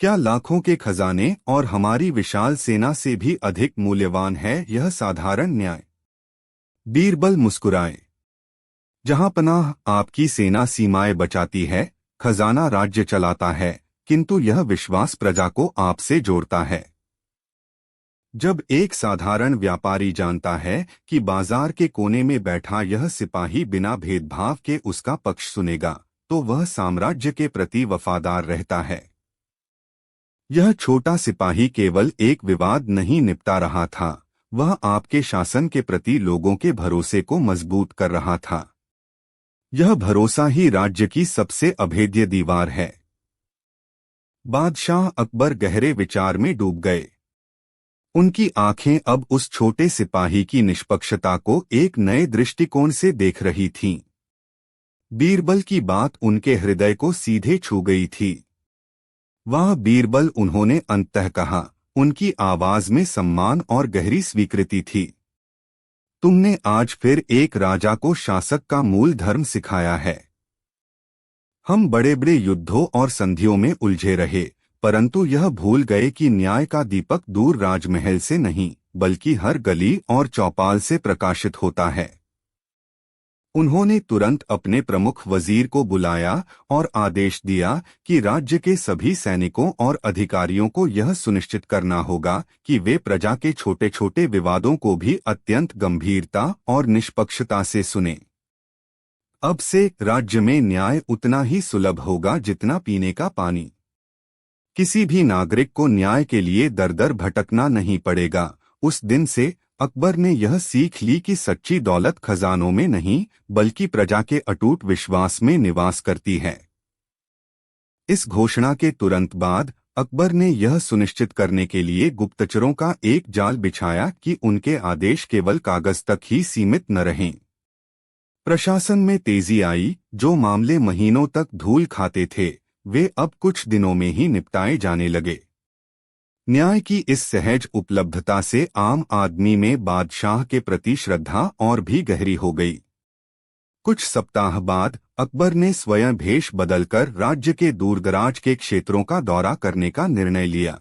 क्या लाखों के खजाने और हमारी विशाल सेना से भी अधिक मूल्यवान है यह साधारण न्याय? बीरबल मुस्कुराए। जहांपनाह, आपकी सेना सीमाएं बचाती है, खजाना राज्य चलाता है, किंतु यह विश्वास प्रजा को आपसे जोड़ता है। जब एक साधारण व्यापारी जानता है कि बाजार के कोने में बैठा यह सिपाही बिना भेदभाव के उसका पक्ष सुनेगा, तो वह साम्राज्य के प्रति वफादार रहता है। यह छोटा सिपाही केवल एक विवाद नहीं निपटा रहा था, वह आपके शासन के प्रति लोगों के भरोसे को मजबूत कर रहा था। यह भरोसा ही राज्य की सबसे अभेद्य दीवार है। बादशाह अकबर गहरे विचार में डूब गए। उनकी आंखें अब उस छोटे सिपाही की निष्पक्षता को एक नए दृष्टिकोण से देख रही थीं। बीरबल की बात उनके हृदय को सीधे छू गई थी। वह बीरबल, उन्होंने अंततः कहा। उनकी आवाज में सम्मान और गहरी स्वीकृति थी। तुमने आज फिर एक राजा को शासक का मूल धर्म सिखाया है। हम बड़े बड़े युद्धों और संधियों में उलझे रहे, परंतु यह भूल गए कि न्याय का दीपक दूर राजमहल से नहीं, बल्कि हर गली और चौपाल से प्रकाशित होता है। उन्होंने तुरंत अपने प्रमुख वजीर को बुलाया और आदेश दिया कि राज्य के सभी सैनिकों और अधिकारियों को यह सुनिश्चित करना होगा कि वे प्रजा के छोटे छोटे विवादों को भी अत्यंत गंभीरता और निष्पक्षता से सुनें। अब से राज्य में न्याय उतना ही सुलभ होगा जितना पीने का पानी। किसी भी नागरिक को न्याय के लिए दर दर भटकना नहीं पड़ेगा। उस दिन से अकबर ने यह सीख ली कि सच्ची दौलत खजानों में नहीं, बल्कि प्रजा के अटूट विश्वास में निवास करती है। इस घोषणा के तुरंत बाद अकबर ने यह सुनिश्चित करने के लिए गुप्तचरों का एक जाल बिछाया कि उनके आदेश केवल कागज तक ही सीमित न रहें। प्रशासन में तेजी आई। जो मामले महीनों तक धूल खाते थे, वे अब कुछ दिनों में ही निपटाए जाने लगे। न्याय की इस सहज उपलब्धता से आम आदमी में बादशाह के प्रति श्रद्धा और भी गहरी हो गई। कुछ सप्ताह बाद अकबर ने स्वयं भेष बदलकर राज्य के दूरदराज के क्षेत्रों का दौरा करने का निर्णय लिया।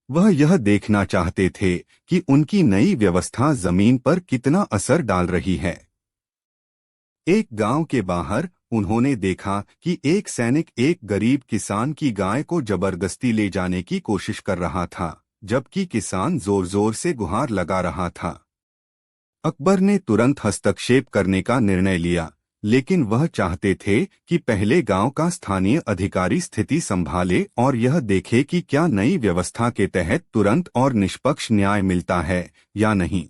वह यह देखना चाहते थे कि उनकी नई व्यवस्था जमीन पर कितना असर डाल रही है। एक गांव के बाहर उन्होंने देखा कि एक सैनिक एक गरीब किसान की गाय को जबरदस्ती ले जाने की कोशिश कर रहा था, जबकि किसान जोर जोर से गुहार लगा रहा था। अकबर ने तुरंत हस्तक्षेप करने का निर्णय लिया, लेकिन वह चाहते थे कि पहले गांव का स्थानीय अधिकारी स्थिति संभाले और यह देखे कि क्या नई व्यवस्था के तहत तुरंत और निष्पक्ष न्याय मिलता है या नहीं।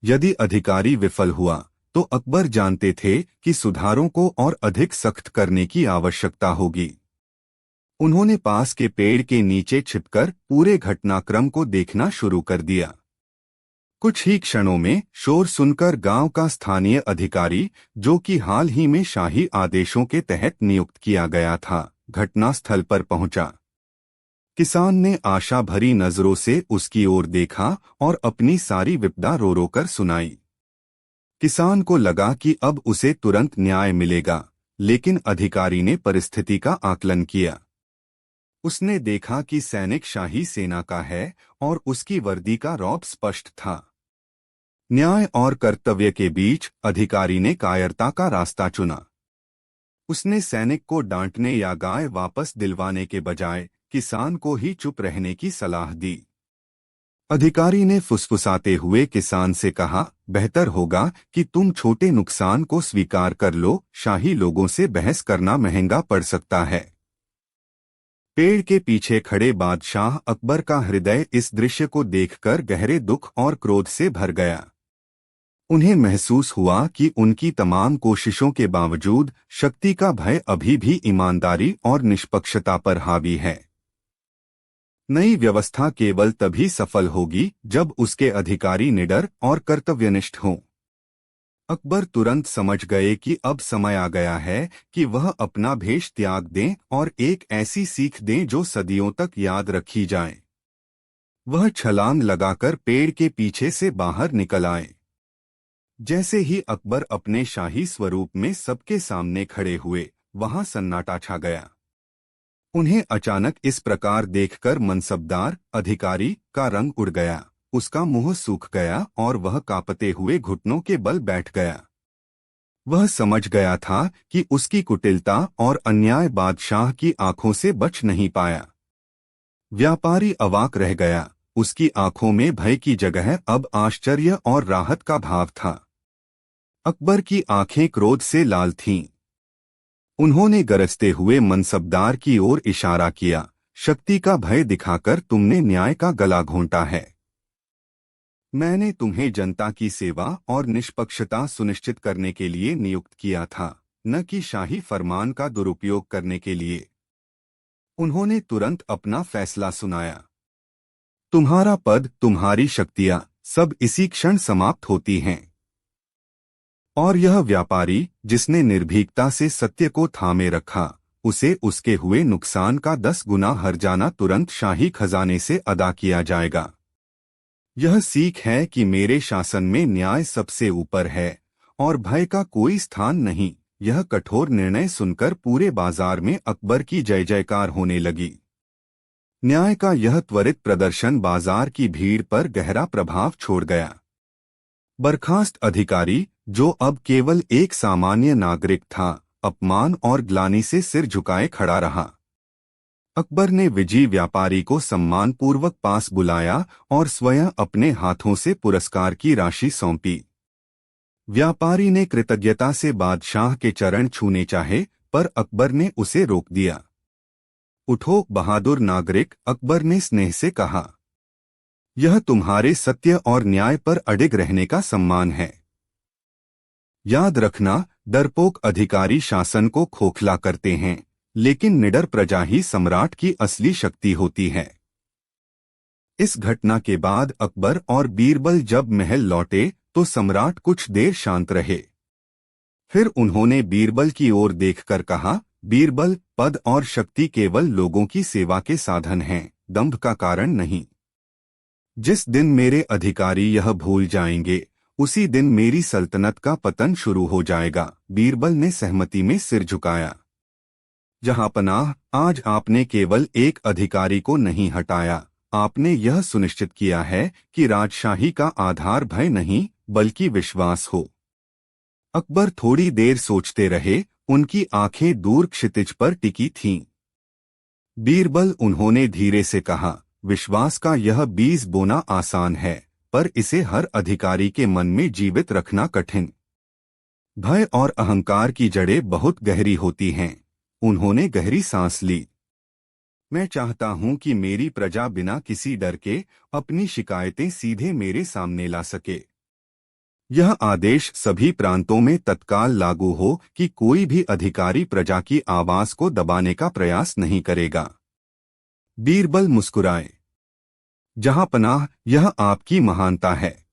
यदि अधिकारी विफल हुआ तो अकबर जानते थे कि सुधारों को और अधिक सख्त करने की आवश्यकता होगी। उन्होंने पास के पेड़ के नीचे छिपकर पूरे घटनाक्रम को देखना शुरू कर दिया। कुछ ही क्षणों में शोर सुनकर गांव का स्थानीय अधिकारी, जो कि हाल ही में शाही आदेशों के तहत नियुक्त किया गया था, घटनास्थल पर पहुंचा। किसान ने आशा भरी नजरों से उसकी ओर देखा और अपनी सारी विपदा रो रो कर सुनाई। किसान को लगा कि अब उसे तुरंत न्याय मिलेगा, लेकिन अधिकारी ने परिस्थिति का आकलन किया। उसने देखा कि सैनिक शाही सेना का है और उसकी वर्दी का रौब स्पष्ट था। न्याय और कर्तव्य के बीच अधिकारी ने कायरता का रास्ता चुना। उसने सैनिक को डांटने या गाय वापस दिलवाने के बजाय किसान को ही चुप रहने की सलाह दी। अधिकारी ने फुसफुसाते हुए किसान से कहा, बेहतर होगा कि तुम छोटे नुकसान को स्वीकार कर लो, शाही लोगों से बहस करना महंगा पड़ सकता है। पेड़ के पीछे खड़े बादशाह अकबर का हृदय इस दृश्य को देखकर गहरे दुख और क्रोध से भर गया। उन्हें महसूस हुआ कि उनकी तमाम कोशिशों के बावजूद शक्ति का भय अभी भी ईमानदारी और निष्पक्षता पर हावी है। नई व्यवस्था केवल तभी सफल होगी जब उसके अधिकारी निडर और कर्तव्यनिष्ठ हों। अकबर तुरंत समझ गए कि अब समय आ गया है कि वह अपना भेष त्याग दें और एक ऐसी सीख दें जो सदियों तक याद रखी जाए। वह छलांग लगाकर पेड़ के पीछे से बाहर निकल आए। जैसे ही अकबर अपने शाही स्वरूप में सबके सामने खड़े हुए, वहां सन्नाटा छा गया। उन्हें अचानक इस प्रकार देखकर मनसबदार अधिकारी का रंग उड़ गया, उसका मुंह सूख गया और वह कांपते हुए घुटनों के बल बैठ गया। वह समझ गया था कि उसकी कुटिलता और अन्याय बादशाह की आंखों से बच नहीं पाया। व्यापारी अवाक रह गया, उसकी आंखों में भय की जगह अब आश्चर्य और राहत का भाव था। अकबर की आंखें क्रोध से लाल थीं। उन्होंने गरजते हुए मनसबदार की ओर इशारा किया, शक्ति का भय दिखाकर तुमने न्याय का गला घोंटा है। मैंने तुम्हें जनता की सेवा और निष्पक्षता सुनिश्चित करने के लिए नियुक्त किया था, न कि शाही फरमान का दुरुपयोग करने के लिए। उन्होंने तुरंत अपना फैसला सुनाया। तुम्हारा पद, तुम्हारी शक्तियां सब इसी क्षण समाप्त होती हैं। और यह व्यापारी जिसने निर्भीकता से सत्य को थामे रखा, उसे उसके हुए नुकसान का 10 गुना हर्जाना तुरंत शाही खजाने से अदा किया जाएगा। यह सीख है कि मेरे शासन में न्याय सबसे ऊपर है और भय का कोई स्थान नहीं। यह कठोर निर्णय सुनकर पूरे बाजार में अकबर की जय जयकार होने लगी। न्याय का यह त्वरित प्रदर्शन बाजार की भीड़ पर गहरा प्रभाव छोड़ गया। बर्खास्त अधिकारी, जो अब केवल एक सामान्य नागरिक था, अपमान और ग्लानि से सिर झुकाए खड़ा रहा। अकबर ने विजयी व्यापारी को सम्मानपूर्वक पास बुलाया और स्वयं अपने हाथों से पुरस्कार की राशि सौंपी। व्यापारी ने कृतज्ञता से बादशाह के चरण छूने चाहे, पर अकबर ने उसे रोक दिया। उठो बहादुर नागरिक, अकबर ने स्नेह से कहा। यह तुम्हारे सत्य और न्याय पर अडिग रहने का सम्मान है। याद रखना, डरपोक अधिकारी शासन को खोखला करते हैं, लेकिन निडर प्रजा ही सम्राट की असली शक्ति होती है। इस घटना के बाद अकबर और बीरबल जब महल लौटे तो सम्राट कुछ देर शांत रहे। फिर उन्होंने बीरबल की ओर देखकर कहा, बीरबल, पद और शक्ति केवल लोगों की सेवा के साधन हैं, दंभ का कारण नहीं। जिस दिन मेरे अधिकारी यह भूल जाएंगे, उसी दिन मेरी सल्तनत का पतन शुरू हो जाएगा। बीरबल ने सहमति में सिर झुकाया। जहांपनाह, आज आपने केवल एक अधिकारी को नहीं हटाया, आपने यह सुनिश्चित किया है कि राजशाही का आधार भय नहीं बल्कि विश्वास हो। अकबर थोड़ी देर सोचते रहे, उनकी आंखें दूर क्षितिज पर टिकी थीं। बीरबल, उन्होंने धीरे से कहा, विश्वास का यह बीज बोना आसान है, पर इसे हर अधिकारी के मन में जीवित रखना कठिन। भय और अहंकार की जड़ें बहुत गहरी होती हैं। उन्होंने गहरी सांस ली। मैं चाहता हूं कि मेरी प्रजा बिना किसी डर के अपनी शिकायतें सीधे मेरे सामने ला सके। यह आदेश सभी प्रांतों में तत्काल लागू हो कि कोई भी अधिकारी प्रजा की आवाज को दबाने का प्रयास नहीं करेगा। बीरबल मुस्कुराए। जहांपनाह, यह आपकी महानता है।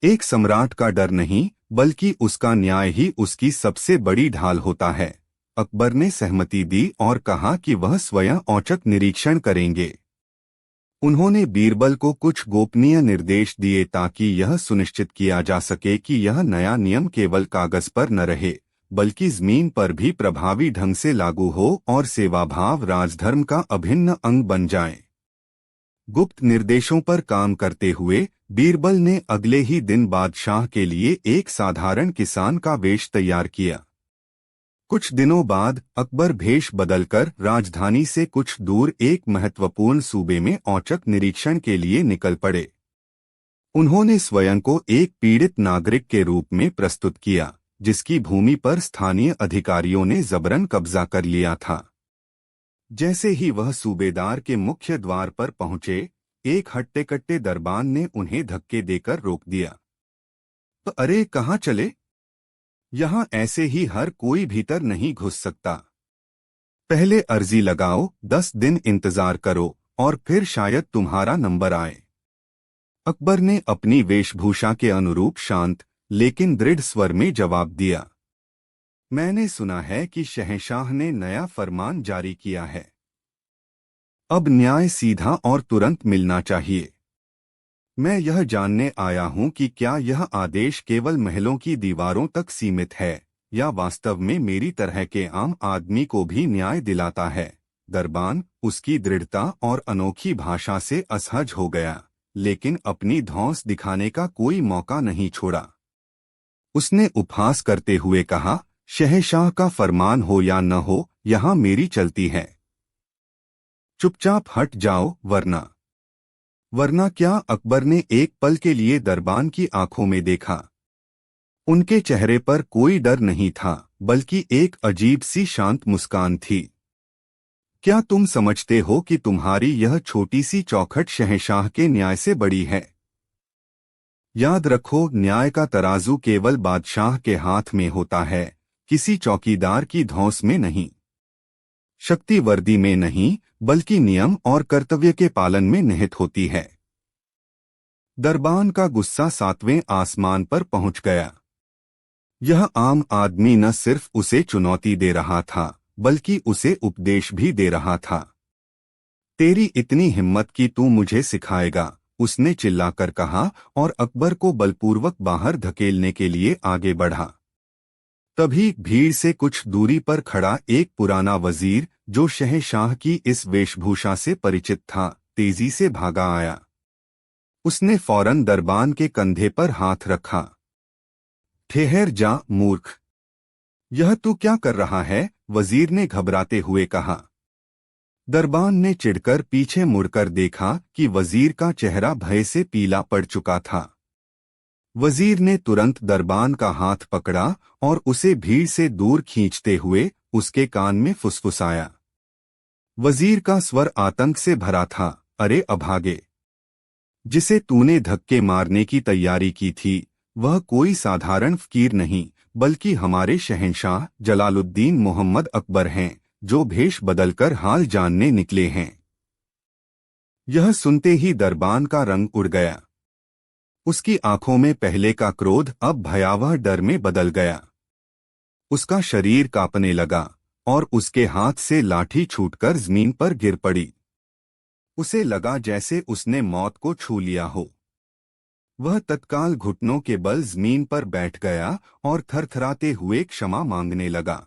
एक सम्राट का डर नहीं, बल्कि उसका न्याय ही उसकी सबसे बड़ी ढाल होता है। अकबर ने सहमति दी और कहा कि वह स्वयं औचक निरीक्षण करेंगे। उन्होंने बीरबल को कुछ गोपनीय निर्देश दिए ताकि यह सुनिश्चित किया जा सके कि यह नया नियम केवल कागज पर न रहे, बल्कि जमीन पर भी प्रभावी ढंग से लागू हो और सेवाभाव राजधर्म का अभिन्न अंग बन जाए। गुप्त निर्देशों पर काम करते हुए बीरबल ने अगले ही दिन बादशाह के लिए एक साधारण किसान का वेश तैयार किया। कुछ दिनों बाद अकबर भेष बदलकर राजधानी से कुछ दूर एक महत्वपूर्ण सूबे में औचक निरीक्षण के लिए निकल पड़े। उन्होंने स्वयं को एक पीड़ित नागरिक के रूप में प्रस्तुत किया, जिसकी भूमि पर स्थानीय अधिकारियों ने जबरन कब्जा कर लिया था। जैसे ही वह सूबेदार के मुख्य द्वार पर पहुंचे, एक हट्टे-कट्टे दरबान ने उन्हें धक्के देकर रोक दिया। तो अरे कहाँ चले? यहाँ ऐसे ही हर कोई भीतर नहीं घुस सकता। पहले अर्जी लगाओ, 10 दिन इंतजार करो और फिर शायद तुम्हारा नंबर आए। अकबर ने अपनी वेशभूषा के अनुरूप शांत लेकिन दृढ़ स्वर में जवाब दिया, मैंने सुना है कि शहंशाह ने नया फरमान जारी किया है। अब न्याय सीधा और तुरंत मिलना चाहिए। मैं यह जानने आया हूं कि क्या यह आदेश केवल महलों की दीवारों तक सीमित है या वास्तव में मेरी तरह के आम आदमी को भी न्याय दिलाता है। दरबान उसकी दृढ़ता और अनोखी भाषा से असहज हो गया, लेकिन अपनी धौंस दिखाने का कोई मौका नहीं छोड़ा। उसने उपहास करते हुए कहा, शहंशाह का फरमान हो या न हो, यहाँ मेरी चलती है। चुपचाप हट जाओ वरना क्या? अकबर ने एक पल के लिए दरबान की आंखों में देखा। उनके चेहरे पर कोई डर नहीं था, बल्कि एक अजीब सी शांत मुस्कान थी। क्या तुम समझते हो कि तुम्हारी यह छोटी सी चौखट शहंशाह के न्याय से बड़ी है? याद रखो, न्याय का तराजू केवल बादशाह के हाथ में होता है, किसी चौकीदार की धौंस में नहीं। शक्ति वर्दी में नहीं, बल्कि नियम और कर्तव्य के पालन में निहित होती है। दरबान का गुस्सा 7वें आसमान पर पहुंच गया। यह आम आदमी न सिर्फ उसे चुनौती दे रहा था, बल्कि उसे उपदेश भी दे रहा था। तेरी इतनी हिम्मत कि तू मुझे सिखाएगा, उसने चिल्लाकर कहा और अकबर को बलपूर्वक बाहर धकेलने के लिए आगे बढ़ा। तभी भीड़ से कुछ दूरी पर खड़ा एक पुराना वजीर, जो शहंशाह की इस वेशभूषा से परिचित था, तेजी से भागा आया। उसने फौरन दरबान के कंधे पर हाथ रखा। ठहर जा मूर्ख, यह तू क्या कर रहा है? वजीर ने घबराते हुए कहा। दरबान ने चिढ़कर पीछे मुड़कर देखा कि वजीर का चेहरा भय से पीला पड़ चुका था। वजीर ने तुरंत दरबान का हाथ पकड़ा और उसे भीड़ से दूर खींचते हुए उसके कान में फुसफुसाया। वजीर का स्वर आतंक से भरा था, अरे अभागे, जिसे तूने धक्के मारने की तैयारी की थी, वह कोई साधारण फकीर नहीं, बल्कि हमारे शहंशाह जलालुद्दीन मोहम्मद अकबर हैं, जो भेष बदलकर हाल जानने निकले हैं। यह सुनते ही दरबान का रंग उड़ गया। उसकी आंखों में पहले का क्रोध अब भयावह डर में बदल गया। उसका शरीर कांपने लगा और उसके हाथ से लाठी छूटकर जमीन पर गिर पड़ी। उसे लगा जैसे उसने मौत को छू लिया हो। वह तत्काल घुटनों के बल जमीन पर बैठ गया और थरथराते हुए क्षमा मांगने लगा।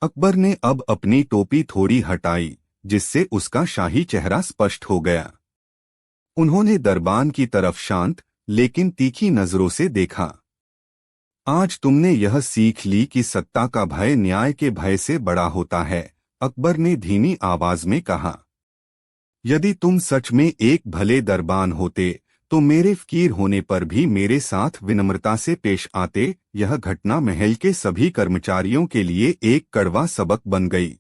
अकबर ने अब अपनी टोपी थोड़ी हटाई, जिससे उसका शाही चेहरा स्पष्ट हो गया। उन्होंने दरबान की तरफ शांत लेकिन तीखी नजरों से देखा। आज तुमने यह सीख ली कि सत्ता का भय न्याय के भय से बड़ा होता है, अकबर ने धीमी आवाज में कहा। यदि तुम सच में एक भले दरबान होते तो मेरे फकीर होने पर भी मेरे साथ विनम्रता से पेश आते। यह घटना महल के सभी कर्मचारियों के लिए एक कड़वा सबक बन गई।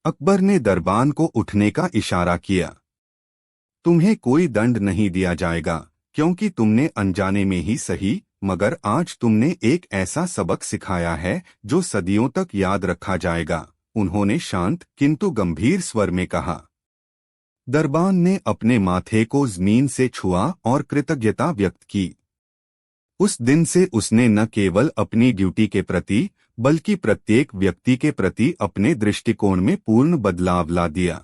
अकबर ने दरबान को उठने का इशारा किया। तुम्हें कोई दंड नहीं दिया जाएगा, क्योंकि तुमने अनजाने में ही सही, मगर आज तुमने एक ऐसा सबक सिखाया है जो सदियों तक याद रखा जाएगा, उन्होंने शांत किंतु गंभीर स्वर में कहा। दरबान ने अपने माथे को जमीन से छुआ और कृतज्ञता व्यक्त की। उस दिन से उसने न केवल अपनी ड्यूटी के प्रति, बल्कि प्रत्येक व्यक्ति के प्रति अपने दृष्टिकोण में पूर्ण बदलाव ला दिया।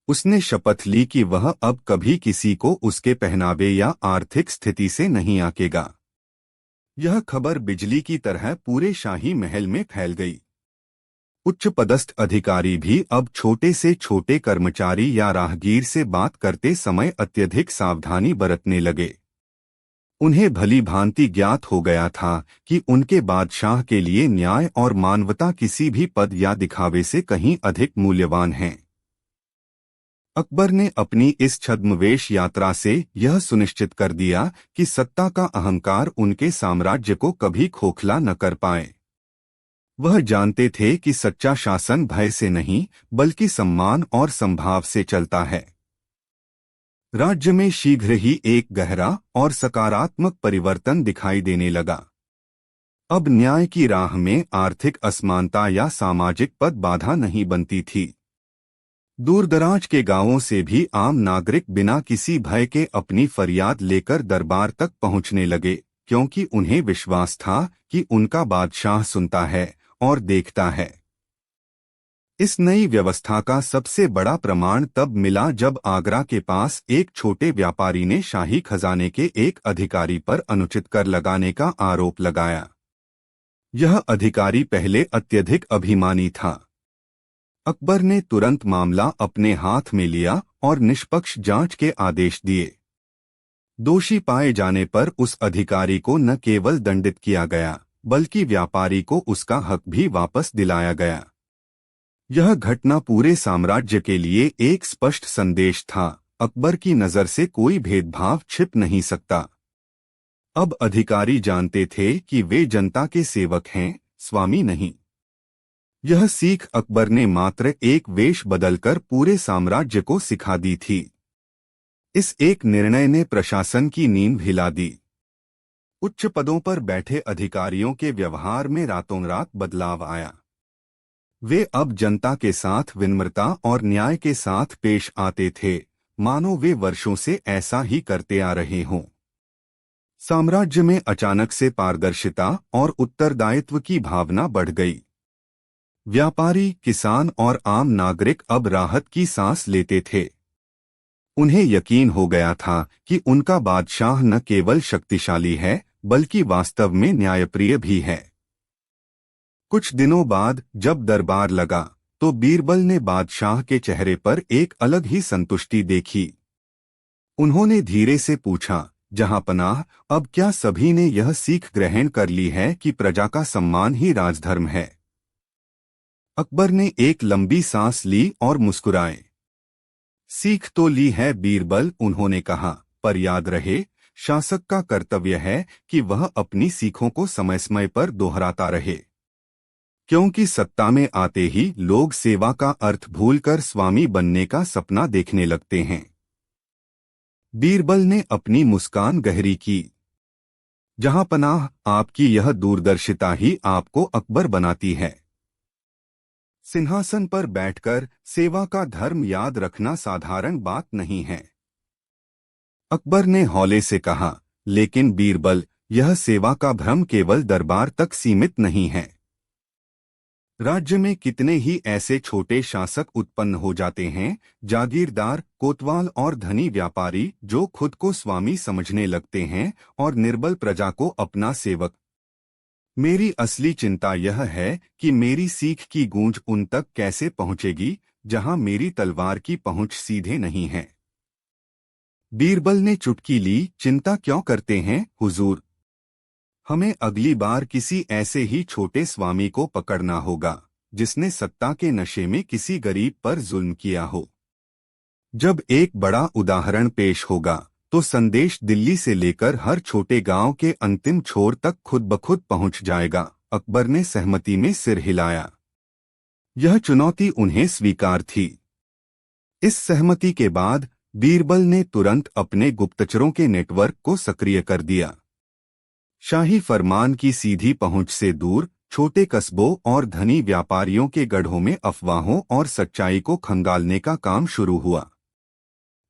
उसने शपथ ली कि वह अब कभी किसी को उसके पहनावे या आर्थिक स्थिति से नहीं आंकेगा। यह खबर बिजली की तरह पूरे शाही महल में फैल गई। उच्च पदस्थ अधिकारी भी अब छोटे से छोटे कर्मचारी या राहगीर से बात करते समय अत्यधिक सावधानी बरतने लगे। उन्हें भली भांति ज्ञात हो गया था कि उनके बादशाह के लिए न्याय और मानवता किसी भी पद या दिखावे से कहीं अधिक मूल्यवान हैं। अकबर ने अपनी इस छद्मवेश यात्रा से यह सुनिश्चित कर दिया कि सत्ता का अहंकार उनके साम्राज्य को कभी खोखला न कर पाए। वह जानते थे कि सच्चा शासन भय से नहीं बल्कि सम्मान और संभाव से चलता है। राज्य में शीघ्र ही एक गहरा और सकारात्मक परिवर्तन दिखाई देने लगा। अब न्याय की राह में आर्थिक असमानता या सामाजिक पद बाधा नहीं बनती थी। दूरदराज के गांवों से भी आम नागरिक बिना किसी भय के अपनी फरियाद लेकर दरबार तक पहुंचने लगे, क्योंकि उन्हें विश्वास था कि उनका बादशाह सुनता है और देखता है। इस नई व्यवस्था का सबसे बड़ा प्रमाण तब मिला जब आगरा के पास एक छोटे व्यापारी ने शाही खजाने के एक अधिकारी पर अनुचित कर लगाने का आरोप लगाया। यह अधिकारी पहले अत्यधिक अभिमानी था। अकबर ने तुरंत मामला अपने हाथ में लिया और निष्पक्ष जांच के आदेश दिए। दोषी पाए जाने पर उस अधिकारी को न केवल दंडित किया गया बल्कि व्यापारी को उसका हक भी वापस दिलाया गया। यह घटना पूरे साम्राज्य के लिए एक स्पष्ट संदेश था, अकबर की नजर से कोई भेदभाव छिप नहीं सकता। अब अधिकारी जानते थे कि वे जनता के सेवक हैं, स्वामी नहीं। यह सीख अकबर ने मात्र एक वेश बदलकर पूरे साम्राज्य को सिखा दी थी। इस एक निर्णय ने प्रशासन की नींद हिला दी। उच्च पदों पर बैठे अधिकारियों के व्यवहार में रातों रात बदलाव आया। वे अब जनता के साथ विनम्रता और न्याय के साथ पेश आते थे, मानो वे वर्षों से ऐसा ही करते आ रहे हों। साम्राज्य में अचानक से पारदर्शिता और उत्तरदायित्व की भावना बढ़ गई। व्यापारी, किसान और आम नागरिक अब राहत की सांस लेते थे। उन्हें यकीन हो गया था कि उनका बादशाह न केवल शक्तिशाली है बल्कि वास्तव में न्यायप्रिय भी है। कुछ दिनों बाद जब दरबार लगा तो बीरबल ने बादशाह के चेहरे पर एक अलग ही संतुष्टि देखी। उन्होंने धीरे से पूछा, जहांपनाह, अब क्या सभी ने यह सीख ग्रहण कर ली है कि प्रजा का सम्मान ही राजधर्म है? अकबर ने एक लंबी सांस ली और मुस्कुराए। सीख तो ली है बीरबल, उन्होंने कहा, पर याद रहे, शासक का कर्तव्य है कि वह अपनी सीखों को समय समय पर दोहराता रहे, क्योंकि सत्ता में आते ही लोग सेवा का अर्थ भूलकर स्वामी बनने का सपना देखने लगते हैं। बीरबल ने अपनी मुस्कान गहरी की। जहांपनाह, आपकी यह दूरदर्शिता ही आपको अकबर बनाती है। सिंहासन पर बैठकर सेवा का धर्म याद रखना साधारण बात नहीं है। अकबर ने हौले से कहा, लेकिन बीरबल, यह सेवा का भ्रम केवल दरबार तक सीमित नहीं है। राज्य में कितने ही ऐसे छोटे शासक उत्पन्न हो जाते हैं, जागीरदार, कोतवाल और धनी व्यापारी, जो खुद को स्वामी समझने लगते हैं और निर्बल प्रजा को अपना सेवक। मेरी असली चिंता यह है कि मेरी सीख की गूंज उन तक कैसे पहुंचेगी जहां मेरी तलवार की पहुंच सीधे नहीं है। बीरबल ने चुटकी ली, चिंता क्यों करते हैं हुजूर? हमें अगली बार किसी ऐसे ही छोटे स्वामी को पकड़ना होगा जिसने सत्ता के नशे में किसी गरीब पर जुल्म किया हो। जब एक बड़ा उदाहरण पेश होगा तो संदेश दिल्ली से लेकर हर छोटे गांव के अंतिम छोर तक खुद ब खुद पहुंच जाएगा। अकबर ने सहमति में सिर हिलाया। यह चुनौती उन्हें स्वीकार थी। इस सहमति के बाद बीरबल ने तुरंत अपने गुप्तचरों के नेटवर्क को सक्रिय कर दिया। शाही फरमान की सीधी पहुंच से दूर छोटे कस्बों और धनी व्यापारियों के गढ़ों में अफवाहों और सच्चाई को खंगालने का काम शुरू हुआ।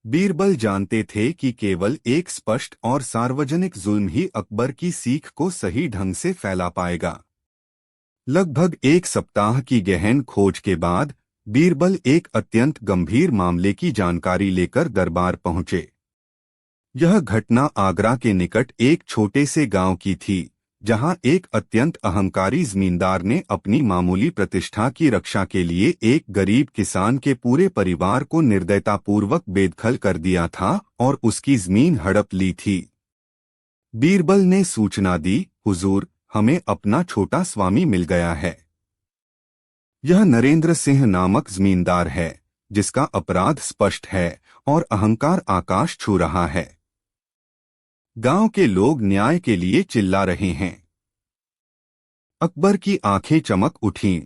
बीरबल जानते थे कि केवल एक स्पष्ट और सार्वजनिक जुल्म ही अकबर की सीख को सही ढंग से फैला पाएगा। लगभग एक सप्ताह की गहन खोज के बाद बीरबल एक अत्यंत गंभीर मामले की जानकारी लेकर दरबार पहुंचे। यह घटना आगरा के निकट एक छोटे से गांव की थी, जहां एक अत्यंत अहंकारी जमींदार ने अपनी मामूली प्रतिष्ठा की रक्षा के लिए एक गरीब किसान के पूरे परिवार को निर्दयतापूर्वक बेदखल कर दिया था और उसकी जमीन हड़प ली थी। बीरबल ने सूचना दी, हुजूर, हमें अपना छोटा स्वामी मिल गया है। यह नरेंद्र सिंह नामक जमींदार है, जिसका अपराध स्पष्ट है और अहंकार आकाश छू रहा है। गांव के लोग न्याय के लिए चिल्ला रहे हैं। अकबर की आंखें चमक उठीं।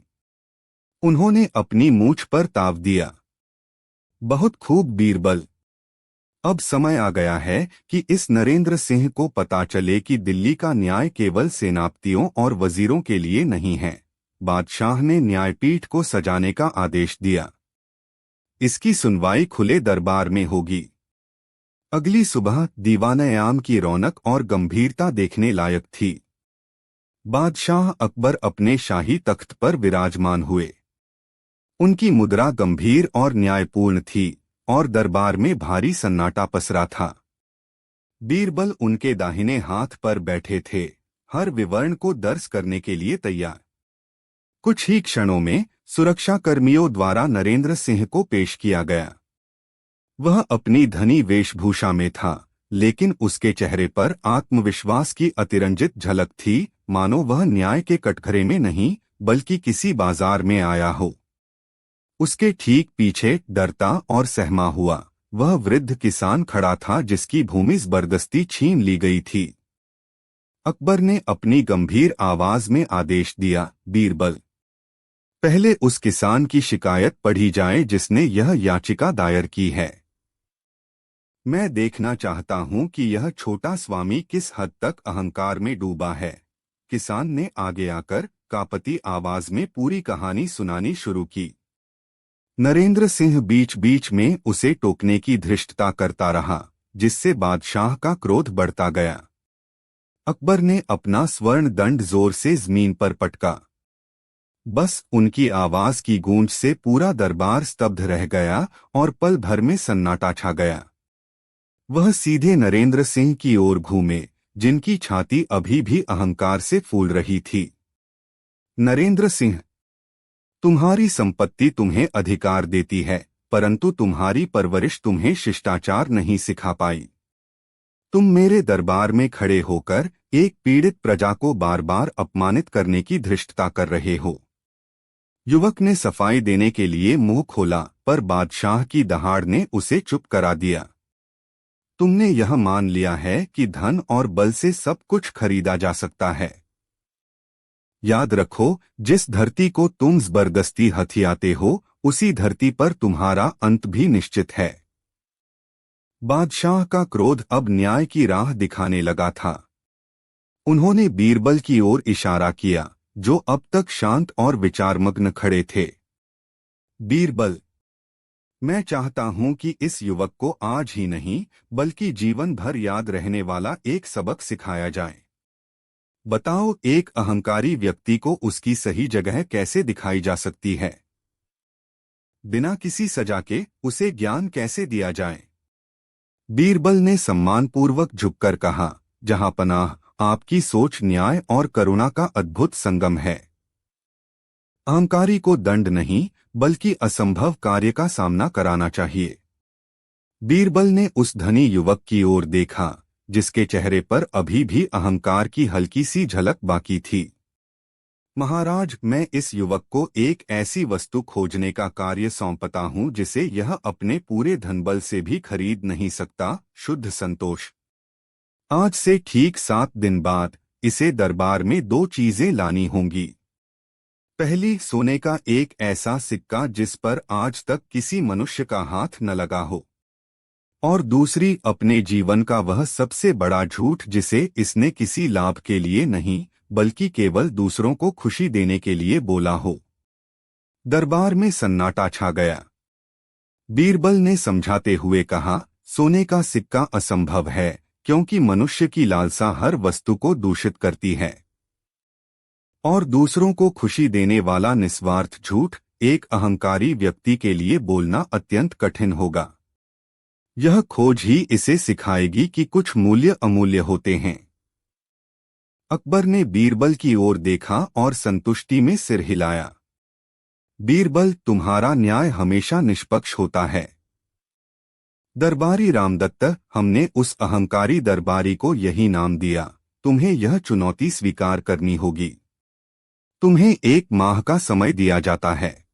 उन्होंने अपनी मूंछ पर ताव दिया। बहुत खूब बीरबल। अब समय आ गया है कि इस नरेंद्र सिंह को पता चले कि दिल्ली का न्याय केवल सेनापतियों और वजीरों के लिए नहीं है। बादशाह ने न्यायपीठ को सजाने का आदेश दिया। इसकी सुनवाई खुले दरबार में होगी। अगली सुबह दीवान-ए-आम की रौनक और गंभीरता देखने लायक थी। बादशाह अकबर अपने शाही तख्त पर विराजमान हुए। उनकी मुद्रा गंभीर और न्यायपूर्ण थी और दरबार में भारी सन्नाटा पसरा था। बीरबल उनके दाहिने हाथ पर बैठे थे, हर विवरण को दर्ज करने के लिए तैयार। कुछ ही क्षणों में सुरक्षा कर्मियों द्वारा नरेंद्र सिंह को पेश किया गया। वह अपनी धनी वेशभूषा में था, लेकिन उसके चेहरे पर आत्मविश्वास की अतिरंजित झलक थी, मानो वह न्याय के कटघरे में नहीं बल्कि किसी बाजार में आया हो। उसके ठीक पीछे, डरता और सहमा हुआ, वह वृद्ध किसान खड़ा था जिसकी भूमि जबरदस्ती छीन ली गई थी। अकबर ने अपनी गंभीर आवाज में आदेश दिया, बीरबल, पहले उस किसान की शिकायत पढ़ी जाए जिसने यह याचिका दायर की है। मैं देखना चाहता हूं कि यह छोटा स्वामी किस हद तक अहंकार में डूबा है। किसान ने आगे आकर कांपती आवाज में पूरी कहानी सुनानी शुरू की। नरेंद्र सिंह बीच बीच में उसे टोकने की धृष्टता करता रहा, जिससे बादशाह का क्रोध बढ़ता गया। अकबर ने अपना स्वर्ण दंड जोर से जमीन पर पटका। बस उनकी आवाज की गूंज से पूरा दरबार स्तब्ध रह गया और पल भर में सन्नाटा छा गया। वह सीधे नरेंद्र सिंह की ओर घूमे, जिनकी छाती अभी भी अहंकार से फूल रही थी। नरेंद्र सिंह, तुम्हारी संपत्ति तुम्हें अधिकार देती है, परंतु तुम्हारी परवरिश तुम्हें शिष्टाचार नहीं सिखा पाई। तुम मेरे दरबार में खड़े होकर एक पीड़ित प्रजा को बार बार अपमानित करने की धृष्टता कर रहे हो। युवक ने सफाई देने के लिए मुंह खोला, पर बादशाह की दहाड़ ने उसे चुप करा दिया। तुमने यह मान लिया है कि धन और बल से सब कुछ खरीदा जा सकता है। याद रखो, जिस धरती को तुम जबरदस्ती हथियाते हो, उसी धरती पर तुम्हारा अंत भी निश्चित है। बादशाह का क्रोध अब न्याय की राह दिखाने लगा था। उन्होंने बीरबल की ओर इशारा किया, जो अब तक शांत और विचारमग्न खड़े थे। बीरबल, मैं चाहता हूं कि इस युवक को आज ही नहीं बल्कि जीवन भर याद रहने वाला एक सबक सिखाया जाए। बताओ, एक अहंकारी व्यक्ति को उसकी सही जगह कैसे दिखाई जा सकती है? बिना किसी सजा के उसे ज्ञान कैसे दिया जाए? बीरबल ने सम्मानपूर्वक झुककर कहा, जहां पनाह, आपकी सोच न्याय और करुणा का अद्भुत संगम है। अहंकारी को दंड नहीं बल्कि असंभव कार्य का सामना कराना चाहिए। बीरबल ने उस धनी युवक की ओर देखा, जिसके चेहरे पर अभी भी अहंकार की हल्की सी झलक बाकी थी। महाराज, मैं इस युवक को एक ऐसी वस्तु खोजने का कार्य सौंपता हूं जिसे यह अपने पूरे धनबल से भी खरीद नहीं सकता, शुद्ध संतोष। आज से ठीक 7 दिन बाद इसे दरबार में 2 चीजें लानी होंगी। पहली, सोने का एक ऐसा सिक्का जिस पर आज तक किसी मनुष्य का हाथ न लगा हो, और दूसरी, अपने जीवन का वह सबसे बड़ा झूठ जिसे इसने किसी लाभ के लिए नहीं बल्कि केवल दूसरों को खुशी देने के लिए बोला हो। दरबार में सन्नाटा छा गया। बीरबल ने समझाते हुए कहा, सोने का सिक्का असंभव है, क्योंकि मनुष्य की लालसा हर वस्तु को दूषित करती है, और दूसरों को खुशी देने वाला निस्वार्थ झूठ एक अहंकारी व्यक्ति के लिए बोलना अत्यंत कठिन होगा। यह खोज ही इसे सिखाएगी कि कुछ मूल्य अमूल्य होते हैं। अकबर ने बीरबल की ओर देखा और संतुष्टि में सिर हिलाया। बीरबल, तुम्हारा न्याय हमेशा निष्पक्ष होता है। दरबारी रामदत्त, हमने उस अहंकारी दरबारी को यही नाम दिया। तुम्हें यह चुनौती स्वीकार करनी होगी। तुम्हें 1 माह का समय दिया जाता है।